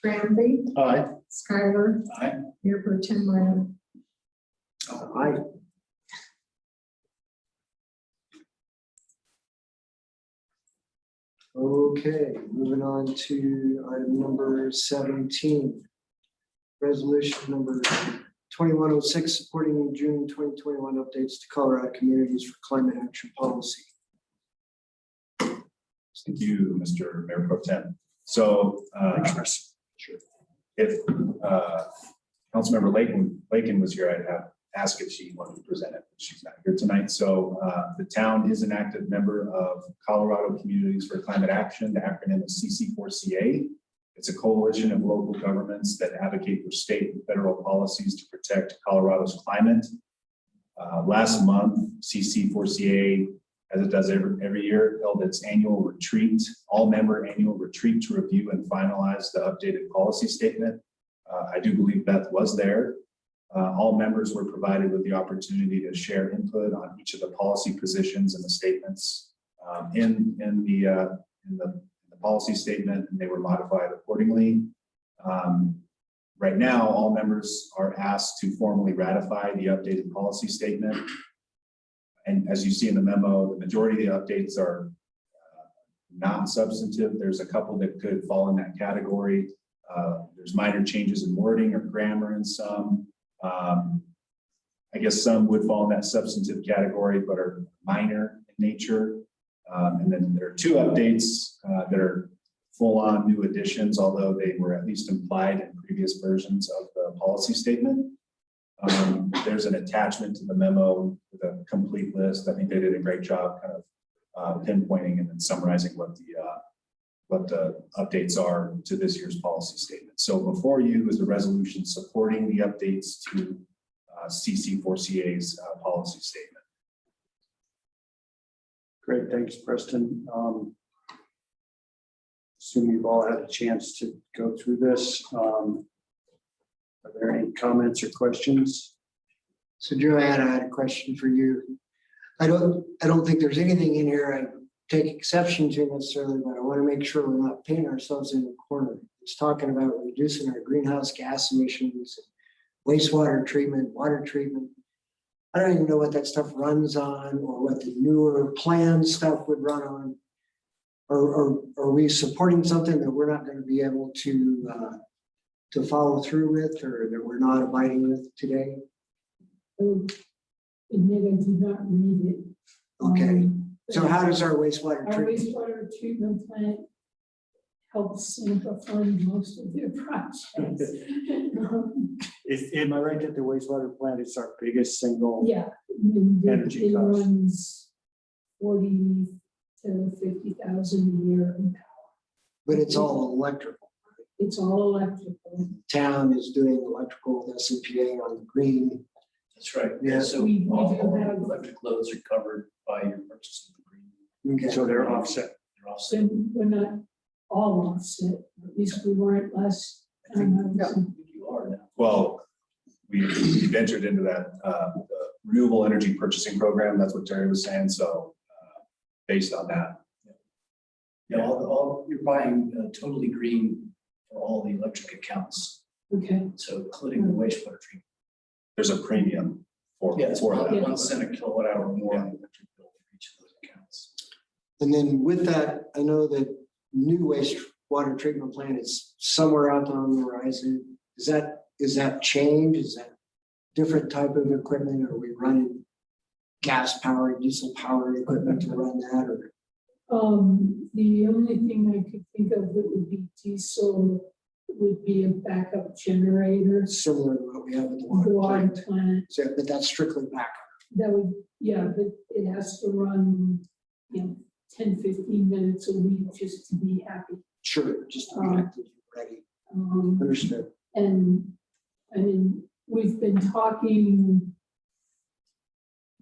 Granby, Aye. Skylar, Aye. Mayor Pro Tem Ryan. Aye. Okay, moving on to item number 17. Resolution number 2106, supporting June 2021 updates to Colorado communities for climate action policy. Thank you, Mr. Mayor Pro Tem. So if Councilmember Lakin was here, I'd have asked if she wanted to present it. She's not here tonight. So the town is an active member of Colorado Communities for Climate Action. The acronym is CC4CA. It's a coalition of local governments that advocate for state and federal policies to protect Colorado's climate. Last month, CC4CA, as it does every year, held its annual retreat, all-member annual retreat to review and finalize the updated policy statement. I do believe Beth was there. All members were provided with the opportunity to share input on each of the policy positions and the statements in the policy statement, and they were modified accordingly. Right now, all members are asked to formally ratify the updated policy statement. And as you see in the memo, the majority of the updates are not substantive. There's a couple that could fall in that category. There's minor changes in wording or grammar in some. I guess some would fall in that substantive category, but are minor in nature. And then there are two updates that are full-on new additions, although they were at least implied in previous versions of the policy statement. There's an attachment to the memo with a complete list. I think they did a great job kind of pinpointing and then summarizing what the updates are to this year's policy statement. So before you is a resolution supporting the updates to CC4CA's policy statement. Great, thanks, Preston. Assume you've all had a chance to go through this. Are there any comments or questions? So Joanna, I had a question for you. I don't think there's anything in here I take exception to necessarily, but I want to make sure we're not painting ourselves in the corner. It's talking about reducing our greenhouse gas emissions, wastewater treatment, water treatment. I don't even know what that stuff runs on or what the newer plan stuff would run on. Or are we supporting something that we're not going to be able to follow through with, or that we're not abiding with today? Admit I did not read it. Okay, so how does our wastewater Our treatment? wastewater treatment plant helps Santa fund most of their projects. Am I right that the wastewater plant is our biggest single? Yeah. I mean, Energy it cost. runs 40 to 50,000 a year in power. But it's all electrical. It's all electrical. Town is doing electrical with SCPA on the green. That's right. Yeah. So We all do have- electric loads are covered by your purchase of the green. Okay. So they're offset. They're offset. So we're not all offset, at least we weren't last time. I was in- You are now. Well, we've entered into that the renewable energy purchasing program. That's what Terry was saying. So based on that. Yeah, all you're buying totally green for all the electric accounts. Okay. So including the wastewater treatment. There's a premium for Yeah, it's for about that. 1 cent a kilowatt hour more on the electric bill for each of those accounts. And then with that, I know that new wastewater treatment plant is somewhere out on the horizon. Is that change? Is that different type of equipment? Are we running gas powered, diesel powered equipment to run that, or? The only thing I could think of that would be diesel would be a backup generator. Similar to what we have at the The water water plant. plant. So, but that's strictly backup. That would, yeah, but it has to run, 10, 15 minutes a week just to be happy. Sure, just to be active, ready. Understood. And I mean, we've been talking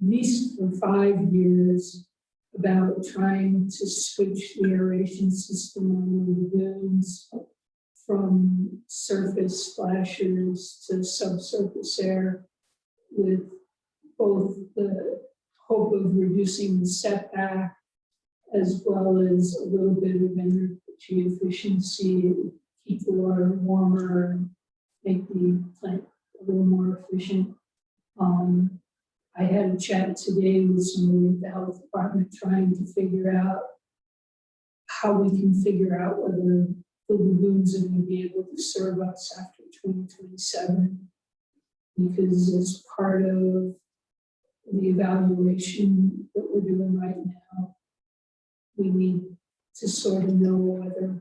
at least for 5 years about trying to switch the aeration system on the lagoons from surface splashers to subsurface air, with both the hope of reducing the setback as well as a little bit of energy efficiency, keep the water warmer, and make the plant a little more efficient. I had a chat today with somebody at the health department trying to figure out how we can figure out whether the lagoons are going to be able to serve us after 2027. Because as part of the evaluation that we're doing right now, we need to sort of know whether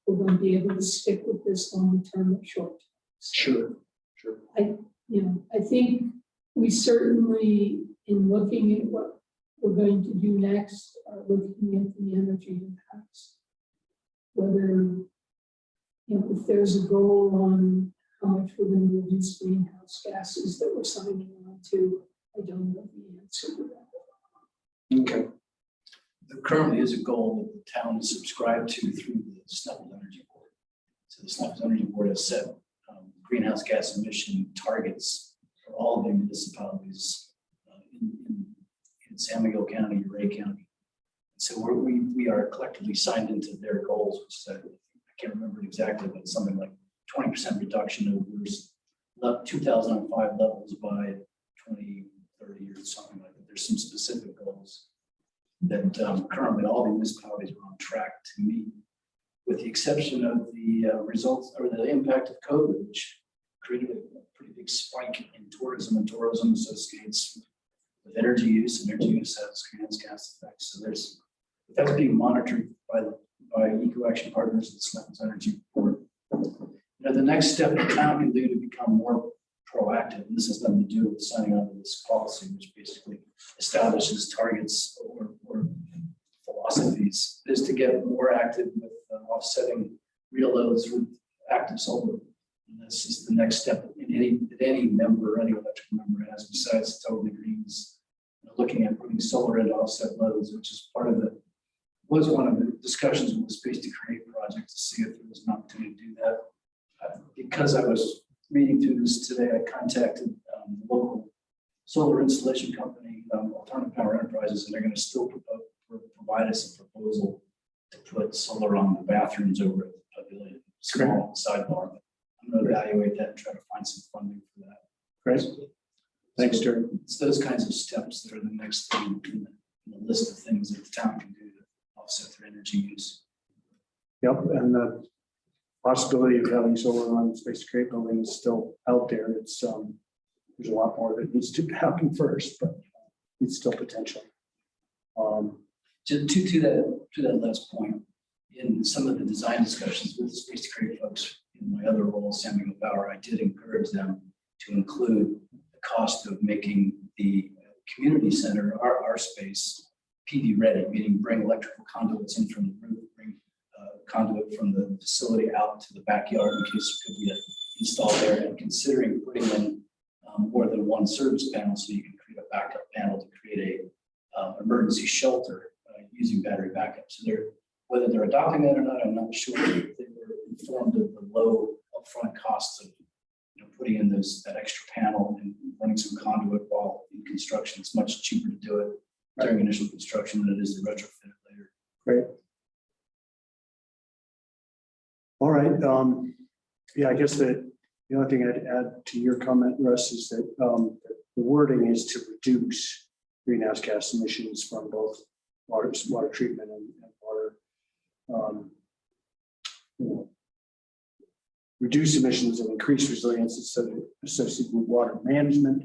we're going to be able to stick with this long term or short term. Sure, sure. I think we certainly, in looking at what we're going to do next, are looking at the energy impacts. Whether, if there's a goal on how much we're going to reduce greenhouse gases that we're signing on to, I don't know the answer to that. Okay. There currently is a goal that the town is subscribed to through the Snuffles Energy Board. So the Snuffles Energy Board has set greenhouse gas emission targets for all of the municipalities in San Miguel County, Ray County. So we are collectively signed into their goals, which said, I can't remember exactly, but something like 20% reduction over 2005 levels by 2030 or something like that. There's some specific goals that currently all the municipalities are on track to meet, with the exception of the results or the impact of COVID, which created a pretty big spike in tourism, and tourism associates with energy use, and energy use has greenhouse gas effects. So that's being monitored by Eco Action Partners and Snuffles Energy Board. The next step the town can do to become more proactive, and this has nothing to do with signing on to this policy, which basically establishes targets or philosophies, is to get more active with offsetting real loads with active solar. And this is the next step in any member, any electric member has, besides totally greens, looking at putting solar into offset loads, which is was one of the discussions with the Space to Create project, to see if there was an opportunity to do that. Because I was reading through this today, I contacted the local solar installation company, Alternative Power Enterprises, and they're going to still provide us a proposal to put solar on the bathrooms over at the pavilion, small sidebar. I'm going to evaluate that and try to find some funding for that. Great. Thanks, Terry. It's those kinds of steps that are the next thing in the list of things that the town can do to offset their energy use. Yep, and the possibility of having solar on the Space to Create building is still out there. It's there's a lot more that needs to happen first, but it's still potential. To that last point, in some of the design discussions with the Space to Create folks, in my other role, San Miguel Power, I did encourage them to include the cost of making the community center, our space, PV ready, meaning bring electrical conduits in from the roof, bring conduit from the facility out to the backyard in case it could be installed there, and considering putting in more than one service panel so you can create a backup panel to create a emergency shelter using battery backup. So whether they're adopting that or not, I'm not sure. They were informed of the low upfront costs of putting in that extra panel and running some conduit while in construction. It's much cheaper to do it during initial construction than it is to retrofit it later. Great. All right. Yeah, I guess that the only thing I'd add to your comment, Russ, is that the wording is to reduce greenhouse gas emissions from both water treatment and water. Reduce emissions and increase resilience associated with water management.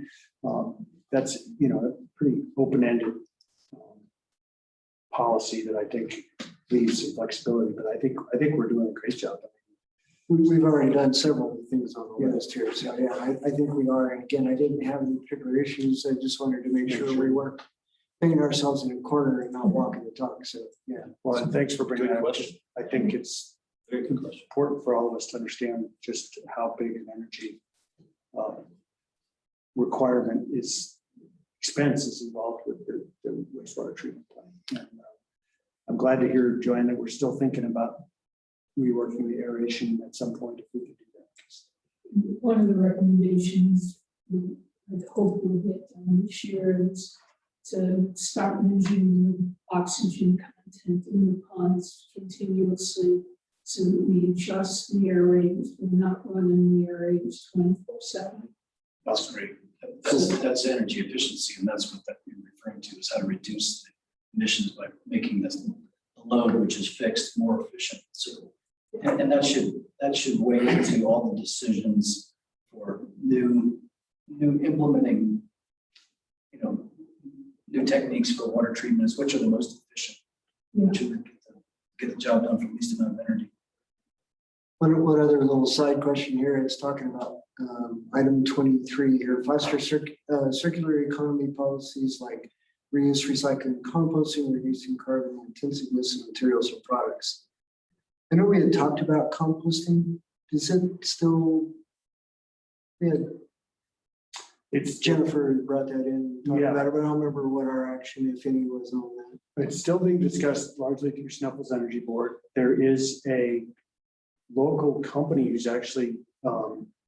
That's a pretty open-ended policy that I think leaves some flexibility. But I think we're doing a great job. We've already done several things on the list here, so yeah, I think we are. And again, I didn't have any particular issues. I just wanted to make sure we were paint ourselves in a corner and not walking the talk. So, yeah. Well, and thanks for bringing Good that up. question. I think it's Very good question. important for all of us to understand just how big an energy requirement is, expense is involved with the wastewater treatment plant. And, I'm glad to hear, Joanne, that we're still thinking about reworking the aeration at some point if we could do that. One of the recommendations we I hope we'll get done this year is to start measuring the oxygen content in the ponds continuously so that we adjust the air rates. We're not running the air rates 24/7. That's great. That's energy efficiency, and that's what that we're referring to, is how to reduce the emissions by making the load, which is fixed, more efficient. So, and that should weigh into all the decisions for new implementing, new techniques for water treatments, which are the most efficient, which will get the job done for the least amount of energy. One other little side question here is talking about item 23 here, foster circular economy policies like reuse, recycling, composting, reducing carbon intensive use of materials and products. I know we had talked about composting. Is it still? It's Jennifer brought that in. Yeah. About it, but I don't remember what our action, if any, was on that. It's still being discussed largely through Snuffles Energy Board. There is a local company who's actually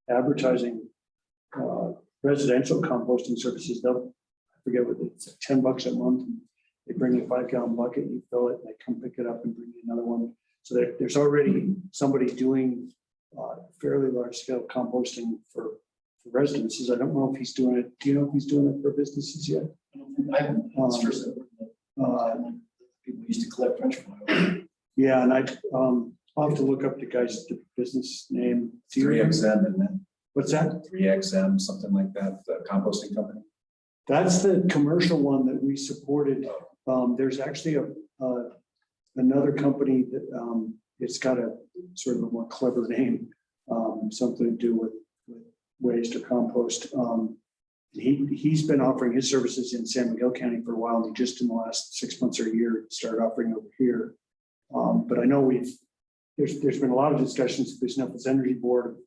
advertising residential composting services. I forget what it's like $10 a month. They bring you a 5-gallon bucket, you fill it, and they come pick it up and bring you another one. So there's already somebody doing fairly large scale composting for residences. I don't know if he's doing it. Do you know if he's doing it for businesses yet? I haven't. That's first people used to collect French fry. Yeah, and I'll have to look up the business name. 3XM, isn't it? What's that? 3XM, something like that, the composting company. That's the commercial one that we supported. There's actually another company that it's got a sort of a more clever name, something to do with waste or compost. He's been offering his services in San Miguel County for a while. And he just in the last 6 months or a year started offering over here. But I know there's been a lot of discussions with the Snuffles Energy Board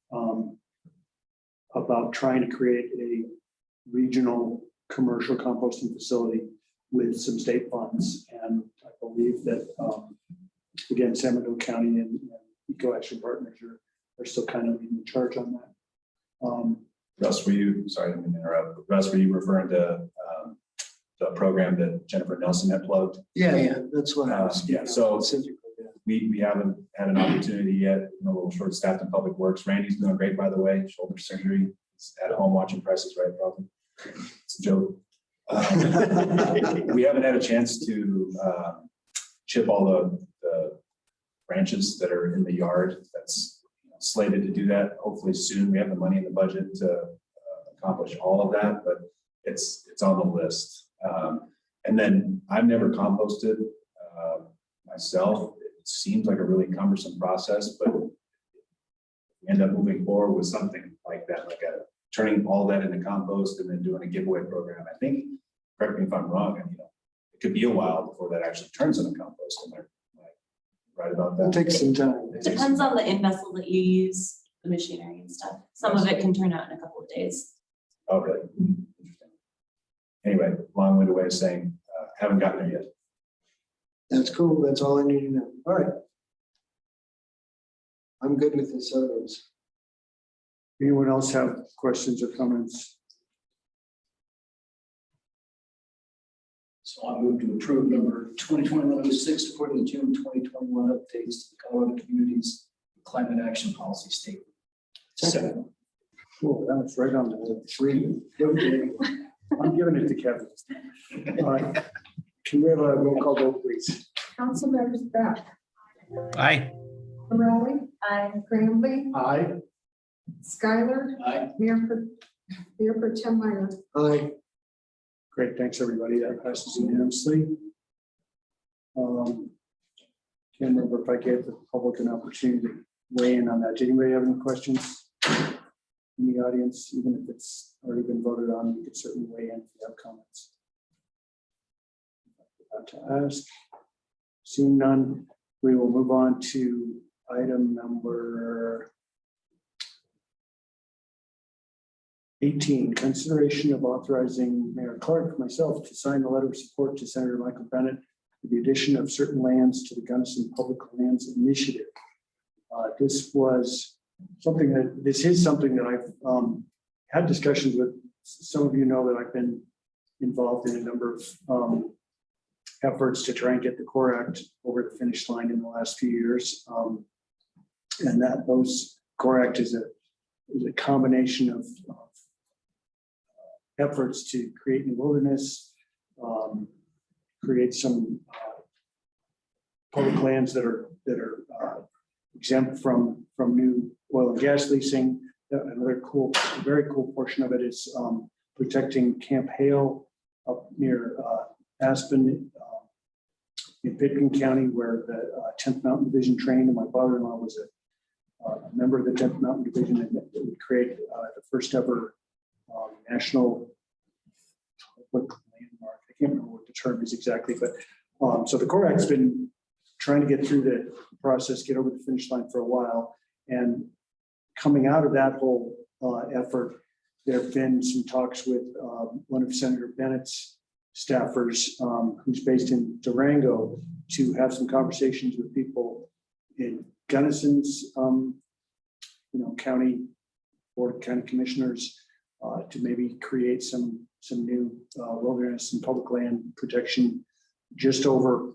about trying to create a regional commercial composting facility with some state funds. And I believe that, again, San Miguel County and Eco Action Partners are still kind of leading the charge on that. Russ, were you, sorry, I didn't mean to interrupt. Russ, were you referring to the program that Jennifer Nelson had plugged? Yeah, that's what I was. Yeah, so specifically. we haven't had an opportunity yet. I'm a little short staffed in public works. Randy's doing great, by the way, shoulder surgery. He's at home watching Prices Right, probably. It's a joke. We haven't had a chance to chip all the branches that are in the yard. That's slated to do that hopefully soon. We have the money in the budget to accomplish all of that, but it's on the list. And then I've never composted myself. It seems like a really cumbersome process, but we end up moving forward with something like that, like turning all that into compost and then doing a giveaway program. I think, correct me if I'm wrong, and it could be a while before that actually turns into compost. Am I right about that? It takes some time. It depends on the in vessel that you use, the machinery and stuff. Some of it can turn out in a couple of days. Oh, really? Interesting. Anyway, long-winded way of saying, haven't gotten there yet. That's cool. That's all I need to know. All right. I'm good with this. Others. Anyone else have questions or comments? So I move to approve number 2021-06, supporting the June 2021 updates to the Colorado Communities Climate Action Policy Statement. Second. Cool, that was right on the 3. I'm giving it to Kevin. All right. Can we have a roll call vote, please? Council members Beck, Aye. Morelli. Aye. Graham. Aye. Skylar. Aye. Mayor Pro Tem Meyer. Aye. Great, thanks, everybody. That passes unanimously. Can't remember if I gave the public an opportunity to weigh in on that. Did anybody have any questions in the audience? Even if it's already been voted on, you could certainly weigh in if you have comments. to ask? Seeing none, we will move on to item number 18, consideration of authorizing Mayor Clark, myself, to sign a letter of support to Senator Michael Bennett for the addition of certain lands to the Gunnison Public Lands Initiative. This is something that I've had discussions with. Some of you know that I've been involved in a number of efforts to try and get the CORE Act over the finish line in the last few years. And that those CORE Act is a combination of efforts to create new wilderness, create some public lands that are exempt from new oil and gas leasing. Another very cool portion of it is protecting Camp Hale up near Aspen in Pitkin County, where the 10th Mountain Division trained, and my father-in-law was a member of the 10th Mountain Division, and it would create the first ever national public landmark. I can't remember what the term is exactly, but so the CORE Act's been trying to get through the process, get over the finish line for a while, and coming out of that whole effort, there have been some talks with one of Senator Bennett's staffers, who's based in Durango, to have some conversations with people in Gunnison's, county board of county commissioners, to maybe create some new wilderness and public land protection just over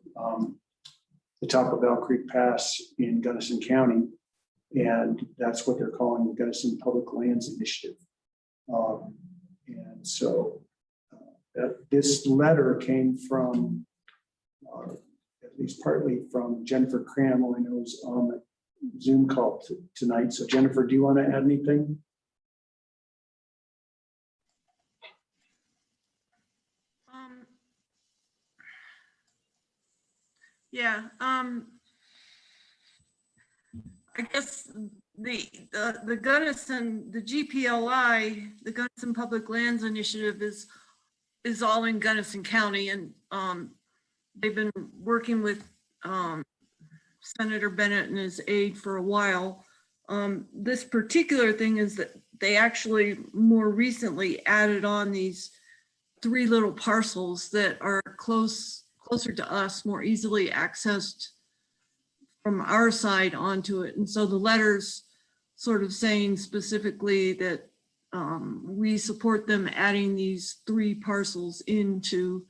the top of Bell Creek Pass in Gunnison County. And that's what they're calling the Gunnison Public Lands Initiative. And so this letter came from, at least partly from Jennifer Cram, who I know is on the Zoom call tonight. So Jennifer, do you want to add anything? Yeah, I guess the Gunnison, the GPLI, the Gunnison Public Lands Initiative is all in Gunnison County, and they've been working with Senator Bennett and his aide for a while. This particular thing is that they actually more recently added on these 3 little parcels that are closer to us, more easily accessed from our side onto it. And so the letter's sort of saying specifically that we support them adding these 3 parcels into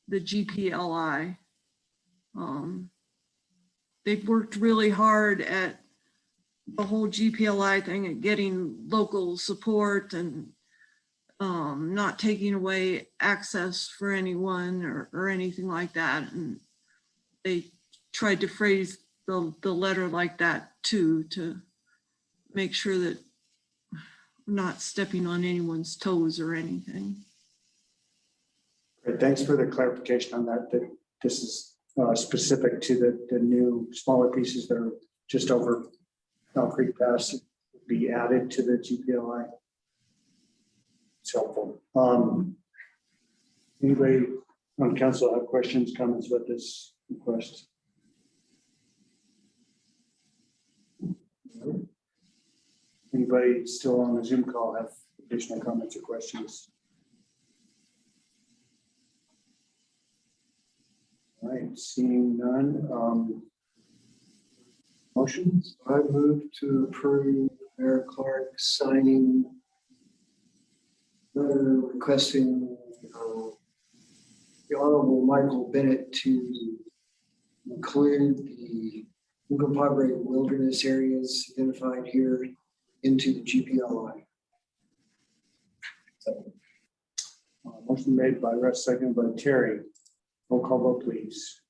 the GPLI. They've worked really hard at the whole GPLI thing and getting local support and not taking away access for anyone or anything like that. And they tried to phrase the letter like that too, to make sure that we're not stepping on anyone's toes or anything. Great, thanks for the clarification on that. That this is specific to the new smaller pieces that are just over Bell Creek Pass be added to the GPLI. It's helpful. Anybody on council have questions, comments about this request? Anybody still on the Zoom call have additional comments or questions? All right, seeing none. Motions? I move to approve Mayor Clark signing letter requesting the Honorable Michael Bennett to include the Uncompahgre wilderness areas identified here into the GPLI. Motion made by Russ, seconded by Terry. Roll call vote, please.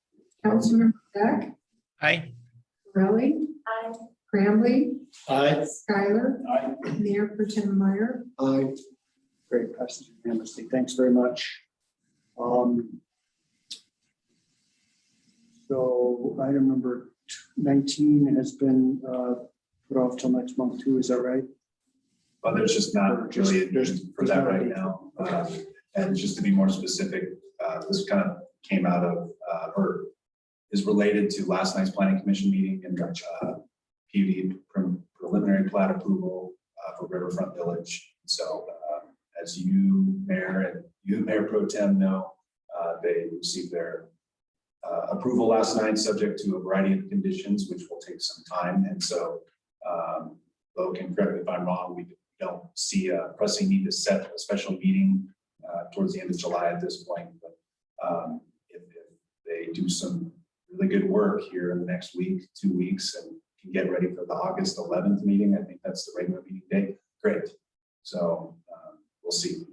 Councilmember Beck, Aye. Rowley. Aye. Crambley. Aye. Schuyler. Aye. Mayor Pro Tem Meyer. Aye. Great, passes unanimously. Thanks very much. So item number 19 has been put off till next month too, is that right? But there's just not really a need for that right now. And just to be more specific, this kind of came out of, or is related to last night's planning commission meeting and PUD preliminary plat approval for Riverfront Village. So as you, Mayor, and Mayor Pro Tem know, they received their approval last night, subject to a variety of conditions, which will take some time. And so, Bo can correct me if I'm wrong, we don't see a pressing need to set a special meeting towards the end of July at this point. But if they do some really good work here in the next week, 2 weeks, and can get ready for the August 11th meeting, I think that's the regular meeting date. Great. So we'll see.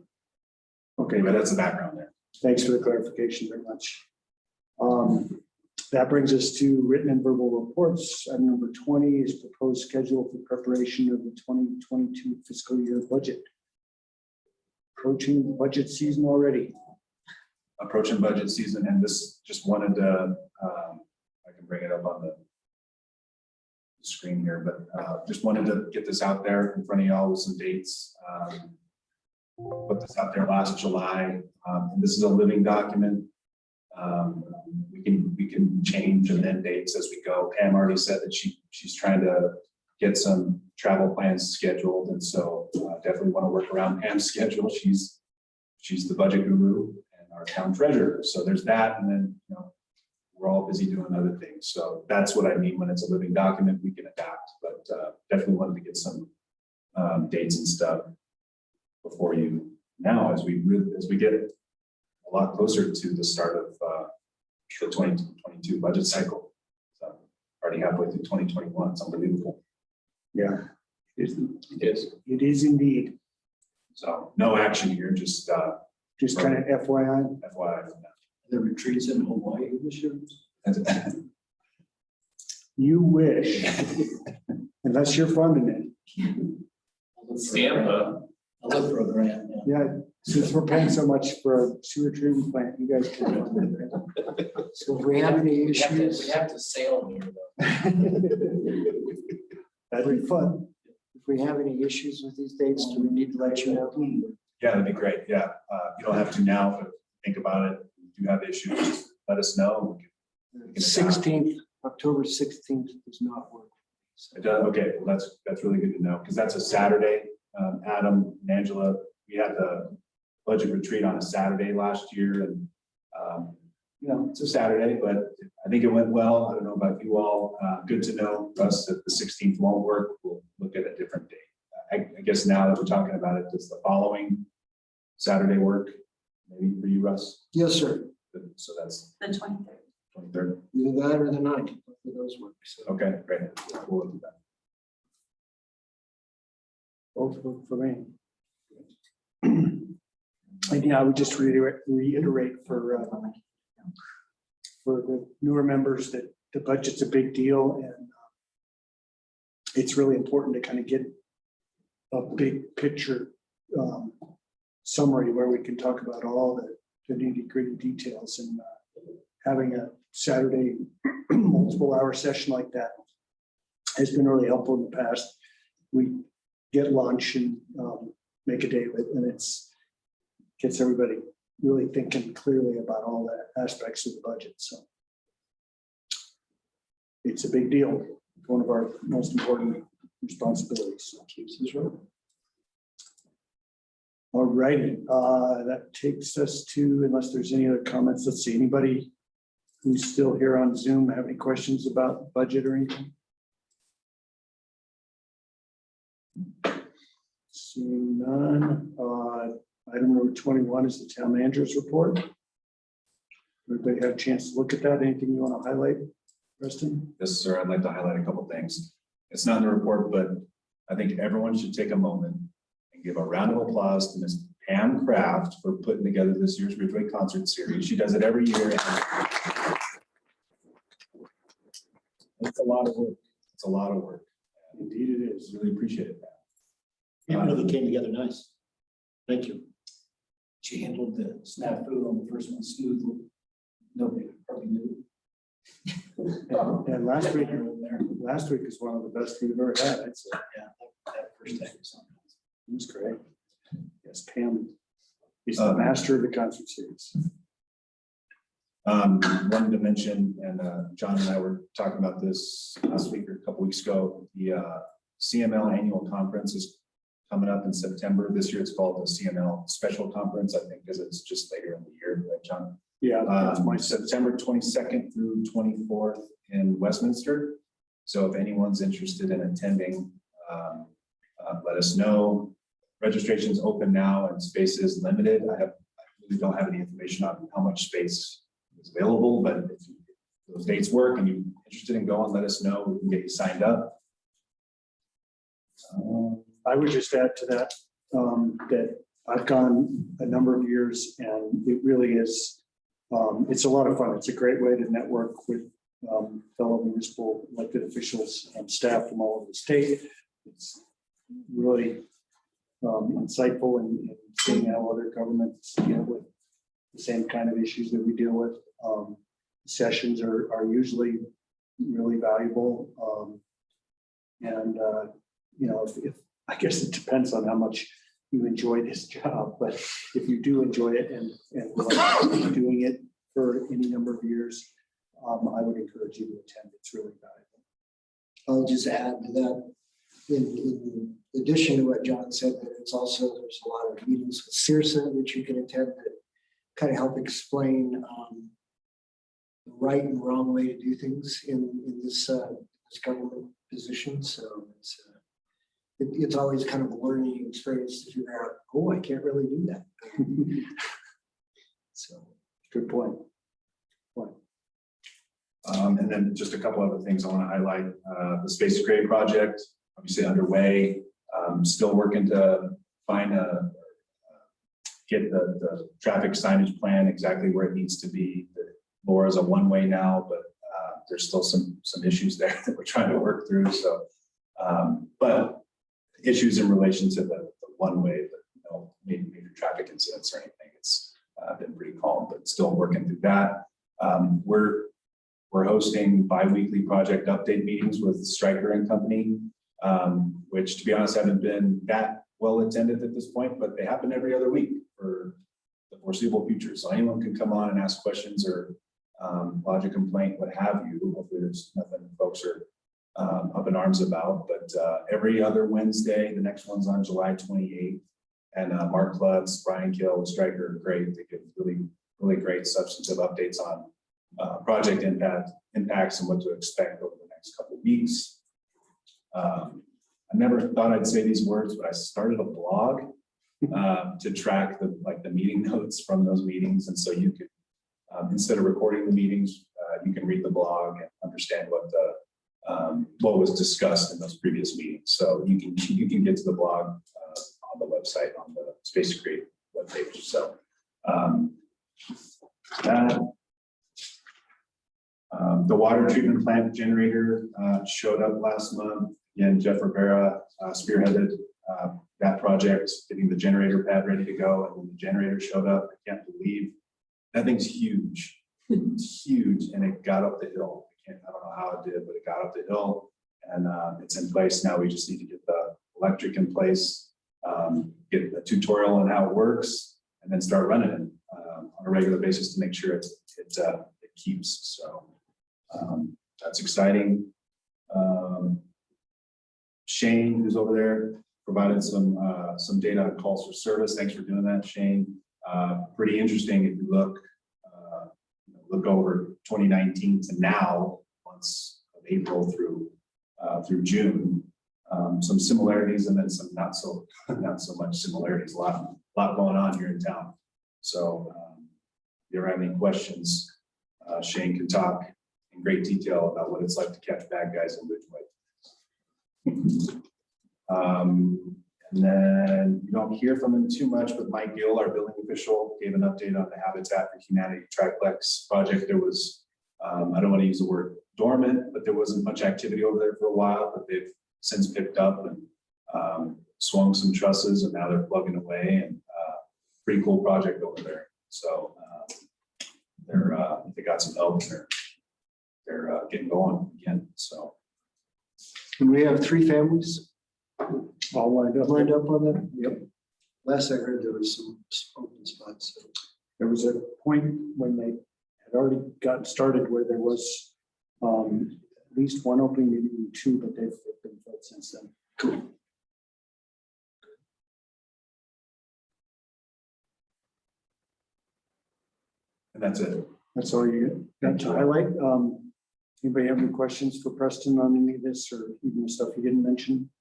Okay, but that's the background there. Thanks for the clarification very much. That brings us to written and verbal reports. Item number 20 is proposed schedule for preparation of the 2022 fiscal year budget. Approaching budget season already. Approaching budget season, and this just wanted to, I can bring it up on the screen here, but just wanted to get this out there in front of y'all with some dates. Put this out there last July. And this is a living document. We can change and end dates as we go. Pam already said that she's trying to get some travel plans scheduled, and so definitely want to work around Pam's schedule. She's the budget guru and our town treasurer. So there's that, and then we're all busy doing other things. So that's what I mean when it's a living document. We can adapt, but definitely wanted to get some dates and stuff before you now as we get a lot closer to the start of the 2022 budget cycle. So already halfway through 2021. It's unbelievable. Yeah, it is indeed. So no action here, just kind of FYI. FYI. The retreats in Hawaii this year. You wish, unless you're funding it. Tampa. I'll look for a grant. Yeah, since we're paying so much for a sewer treatment plant, you guys can. So if we have any issues, We have to sail here though. That'd be fun. if we have any issues with these dates, do we need to let you know? Yeah, that'd be great. Yeah, you don't have to now, but think about it. If you have issues, just let us know. We can adapt. 16th, October 16th does not work. It does. Okay, well, that's really good to know, because that's a Saturday. Adam and Angela, we had the budget retreat on a Saturday last year, and it's a Saturday, but I think it went well. I don't know about you all. Good to know, Russ, that the 16th won't work. We'll look at a different date. I guess now that we're talking about it, does the following Saturday work? Maybe for you, Russ? Yes, sir. So that's The 23rd. 23rd. Either that or the 9th, both of those work. So Okay, great. We'll look at that. Both work for me. And yeah, I would just reiterate for the newer members that the budget's a big deal, and it's really important to kind of get a big picture summary where we can talk about all the nitty-gritty details, and having a Saturday multiple hour session like that has been really helpful in the past. We get lunch and make a day of it, and gets everybody really thinking clearly about all the aspects of the budget. So it's a big deal. One of our most important responsibilities. Keeps us right. All righty, that takes us to, unless there's any other comments, let's see, anybody who's still here on Zoom have any questions about budget or anything? Seeing none. Item number 21 is the town manager's report. Everybody have a chance to look at that? Anything you want to highlight, Preston? Yes, sir. I'd like to highlight a couple things. It's not in the report, but I think everyone should take a moment and give a round of applause to Ms. Pam Kraft for putting together this year's Ridgway concert series. She does it every year. It's a lot of work. It's a lot of work. Indeed it is. Really appreciate that. It really came together nice. Thank you. She handled the snafu on the first one smoothly. Nobody probably knew. And last week is one of the best we've ever had. Yeah, that first time. It was great. Yes, Pam He's the master of the concert series. Wanted to mention, and John and I were talking about this last week or a couple weeks ago, the CML annual conference is coming up in September. This year it's called the CML Special Conference, I think, because it's just later in the year, right, John? Yeah, that's my September 22nd through 24th in Westminster. So if anyone's interested in attending, let us know. Registration's open now and space is limited. I really don't have any information on how much space is available, but if those dates work and you're interested in going, let us know. We can get you signed up. I would just add to that, that I've gone a number of years and it really is, it's a lot of fun. It's a great way to network with fellow municipal elected officials and staff from all over the state. It's really insightful and seeing how other governments deal with the same kind of issues that we deal with. Sessions are usually really valuable. You know, if I guess it depends on how much you enjoy this job, but if you do enjoy it and like doing it for any number of years, I would encourage you to attend. It's really valuable. I'll just add to that, in addition to what John said, that it's also, there's a lot of meetings with CIRSA which you can attend that kind of help explain the right and wrong way to do things in this government position. So it's always kind of a learning experience to figure out, oh, I can't really do that. So good point. And then just a couple other things I want to highlight. The Space Gray project, obviously underway. Still working to find get the traffic signage plan exactly where it needs to be. Laura's a one-way now, but there's still some issues there that we're trying to work through. So, but issues in relation to the one-way, but no major traffic incidents or anything. It's been pretty calm, but still working through that. We're hosting bi-weekly project update meetings with Stryker and Company, which, to be honest, haven't been that well attended at this point, but they happen every other week for the foreseeable future. So anyone can come on and ask questions or lodge a complaint, what have you. Hopefully there's nothing folks are up in arms about, but every other Wednesday, the next one's on July 28th. And Mark Klutz, Brian Kill, Stryker are great. They give really great substantive updates on project impacts and what to expect over the next couple of weeks. I never thought I'd say these words, but I started a blog to track the meeting notes from those meetings. And so you could, instead of recording the meetings, you can read the blog and understand what was discussed in those previous meetings. So you can get to the blog on the website, on the Space to Create webpage. So the water treatment plant generator showed up last month. Again, Jeff Rivera spearheaded that project, getting the generator pad ready to go, and when the generator showed up, I can't believe that thing's huge. It's huge, and it got up the hill. I don't know how it did, but it got up the hill, and it's in place now. We just need to get the electric in place, get a tutorial on how it works, and then start running it on a regular basis to make sure it keeps. So that's exciting. Shane, who's over there, provided some data on calls for service. Thanks for doing that, Shane. Pretty interesting if you look over 2019 to now, months of April through June. Some similarities and then some not so much similarities. A lot going on here in town. So if you ever have any questions, Shane can talk in great detail about what it's like to catch bad guys in Ridgway. And then you don't hear from him too much, but Mike Gill, our building official, gave an update on the Habitat for Humanity Triplex project. There was, I don't want to use the word dormant, but there wasn't much activity over there for a while, but they've since picked up and swung some trusses, and now they're plugging away, and pretty cool project over there. So they got some help, and they're getting going again. So. And we have 3 families all lined up on that. Yep. Last I heard, there was some open spots. So. There was a point when they had already gotten started where there was at least one opening, maybe even two, but they've been filled since then. Cool. And that's it. That's all you got to highlight. Anybody have any questions for Preston on any of this or even the stuff you didn't mention?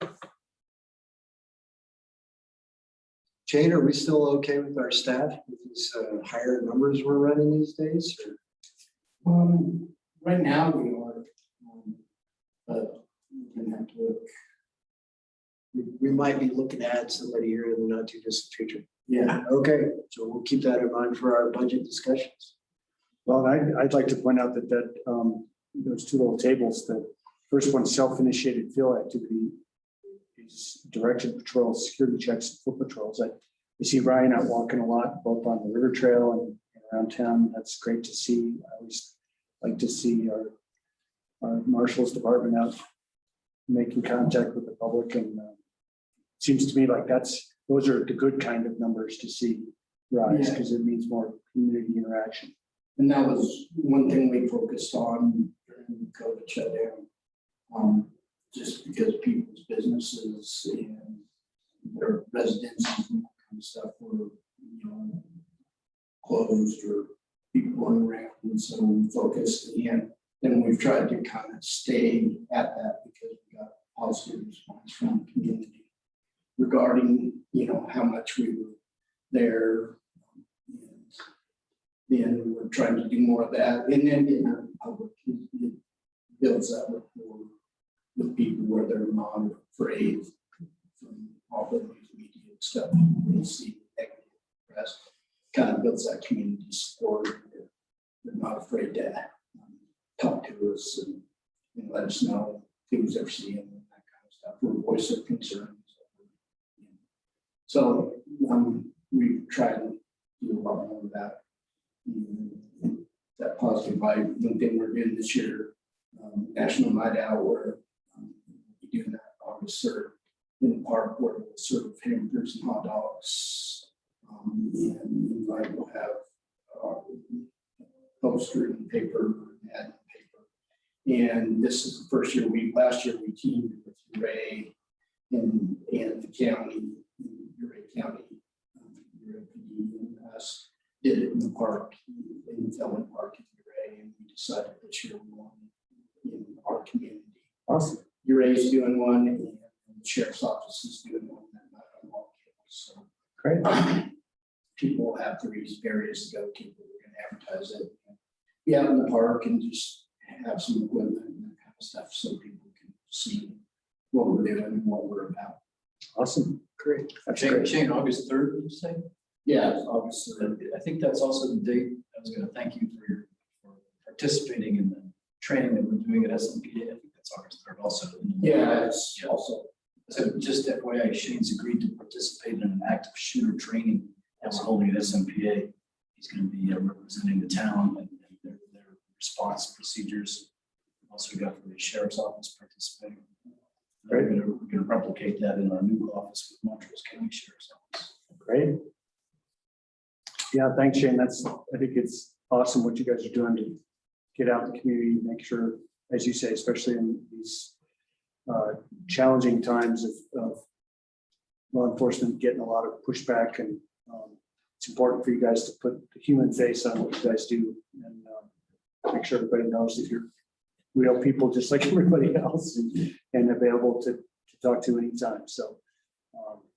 Jane, are we still okay with our staff with these higher numbers we're running these days? Or? Right now we are, but we're gonna have to look. We might be looking to add somebody here in the not too distant future. Yeah. Okay, so we'll keep that in mind for our budget discussions. Well, I'd like to point out that those two little tables, the first one, self-initiated field activity, is directed patrols, security checks, and foot patrols. I see Ryan out walking a lot, both on the river trail and around town. That's great to see. I always like to see our marshals department out making contact with the public, and it seems to me like those are the good kind of numbers to see rise, because it means more community interaction. And that was one thing we focused on during the COVID shutdown. Just because people's businesses and their residences and that kind of stuff were, closed or people weren't around, and so we focused. And then we've tried to kind of stay at that because we got positive response from the community regarding, how much we were there. Then we're trying to do more of that, and then in our public, it builds that rapport with people where they're not afraid from all the news media and stuff. They see negative press, kind of builds that community support. They're not afraid to talk to us and let us know things they're seeing and that kind of stuff. We're a voice of concern. So we try to do a lot more of that. That positive vibe. One thing we're doing this year, National Night Out, where we're doing that August 3rd in the park, where we'll serve hamburgers and hot dogs. And we'll have poster and paper and ad and paper. And this is the first year last year we teamed with Ridgway and the county, Ridgway County, Ridgway PD and us. Did it in the park, in the Felon Park in Ridgway, and we decided this year we want in our community. Awesome. Uray's doing one, and the sheriff's office is doing one that night on all campus. So great. People have three areas to go to. We're going to advertise it. Be out in the park and just have some equipment and that kind of stuff so people can see what we're doing and what we're about. Awesome. Great. That's Shane, great. Shane, August 3rd, did you say? Yeah, it's August 3rd. I think that's also the date. I was going to thank you for participating in the training that we're doing at SMPA. I think that's August 3rd also. Yeah, it's also. So just FYI, Shane's agreed to participate in an active shooter training that we're holding at SMPA. He's going to be representing the town and their response procedures. Also got the sheriff's office participating. We're going to replicate that in our new office with Montrose County Sheriff's Office. Great. Yeah, thanks, Shane. I think it's awesome what you guys are doing to get out in the community, make sure, as you say, especially in these challenging times of law enforcement getting a lot of pushback, and it's important for you guys to put the human face on what you guys do and make sure everybody knows that you're real people just like everybody else and available to talk to anytime. So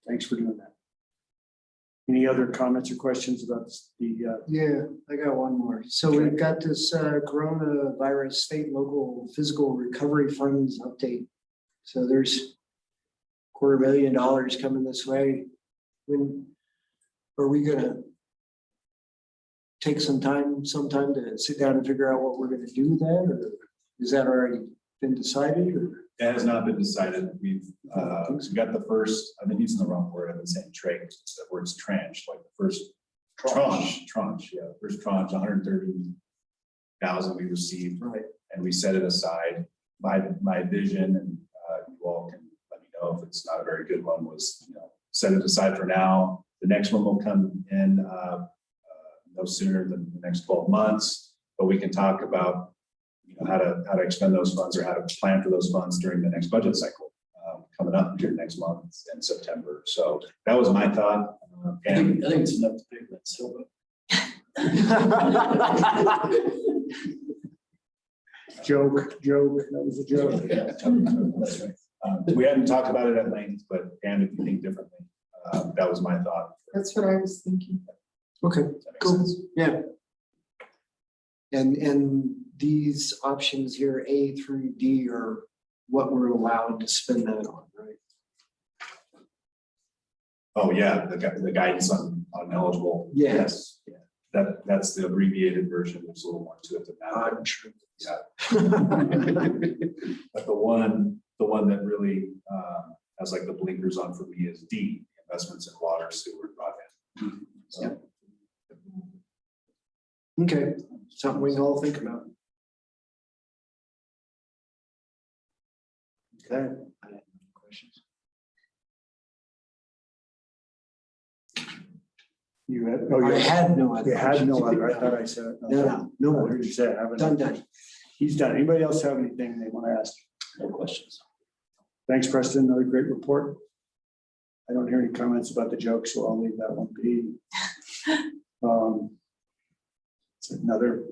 thanks for doing that. Any other comments or questions about the? Yeah, I got one more. So we've got this coronavirus state and local physical recovery funds update. So there's $250,000 coming this way. When are we gonna take sometime to sit down and figure out what we're gonna do with that, or is that already been decided? Or? That has not been decided. We've got the first, I've been using the wrong word, I've been saying tranche, it's the word's tranche, like the first tranche, yeah, the first tranche, 130,000 we received. Right. And we set it aside. My vision, and you all can let me know if it's not a very good one, was, set it aside for now. The next one will come in no sooner than the next 12 months, but we can talk about how to expend those funds or how to plan for those funds during the next budget cycle coming up here next month in September. So that was my thought. I think it's enough to pay for that silver. Joke, that was a joke. That's right. We hadn't talked about it at length, but if you think differently, that was my thought. That's what I was thinking. Okay, Does that make cool. sense? Yeah. And these options here, A through D, are what we're allowed to spend that on, right? Oh, yeah, the guidance on eligible. Yeah. Yes, yeah. That's the abbreviated version. There's a little more to it than that. I'm sure. Yeah. But the one that really has like the blinkers on for me is D, investments in water, sewer, broadband. So, Okay, something we can all think about. Okay. Questions? You had, I had no other. You had no questions. other, I thought I said it. No, I heard you say it. I haven't. Done. He's done. Anybody else have anything they want to ask? No questions. Thanks, Preston. Another great report. I don't hear any comments about the joke, so I'll leave that one be. It's another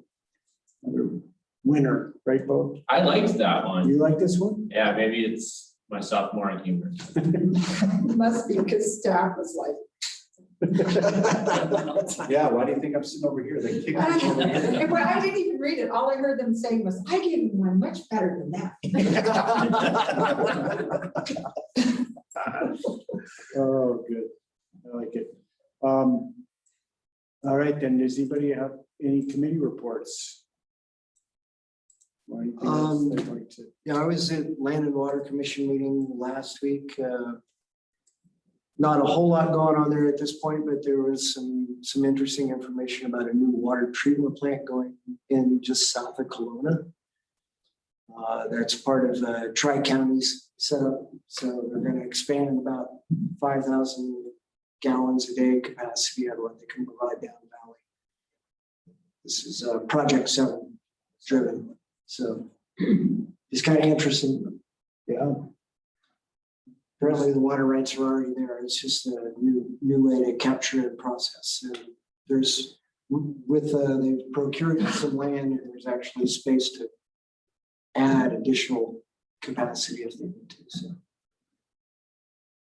winner, right, Bo? I liked that one. You like this one? Yeah, maybe it's my sophomore in humor. It must be because staff was like. yeah, why do you think I'm sitting over here? They kicked me over here. And when I didn't even read it, all I heard them saying was, I gave you one much better than that. Oh, good. I like it. All right, then, does anybody have any committee reports? Or anything else they'd like to? Yeah, I was at Land and Water Commission meeting last week. Not a whole lot going on there at this point, but there was some interesting information about a new water treatment plant going in just south of Kelowna. That's part of the Tri-Counties setup. So they're going to expand about 5,000 gallons a day capacity of what they can provide down the valley. This is Project 7 driven. So it's kind of interesting. Yeah. Apparently the water rights are already there. It's just a new way to capture and process. And there's they've procured some land and there's actually space to add additional capacity if they need to. So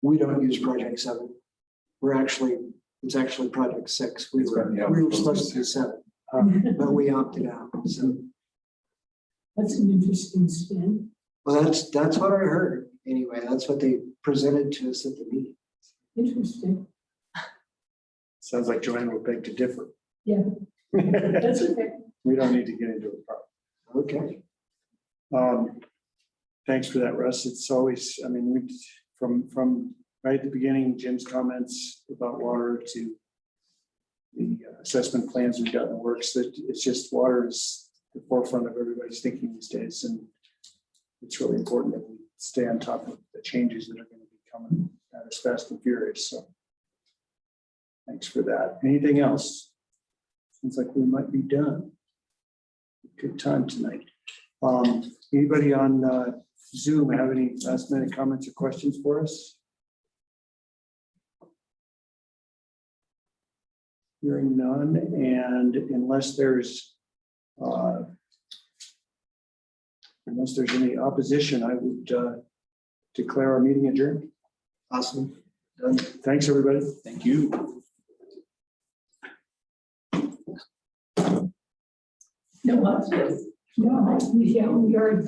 we don't use Project 7. It's actually Project 6. We were supposed to do 7, but we opted out. So That's an interesting spin. well, that's what I heard. Anyway, that's what they presented to us at the meeting. Interesting. Sounds like Joanne would beg to differ. Yeah, that's okay. We don't need to get into it. Okay. Thanks for that, Russ. It's always, I mean, we from right at the beginning, Jim's comments about water to the assessment plans we've got in the works, that it's just water is the forefront of everybody's thinking these days. And it's really important that we stay on top of the changes that are going to be coming at us fast and furious. So thanks for that. Anything else? Seems like we might be done. Good time tonight. Anybody on Zoom have any last minute comments or questions for us? Hearing none, and unless there's any opposition, I would declare our meeting adjourned. Awesome. Done. Thanks, everybody. Thank you. No, what? No, we are.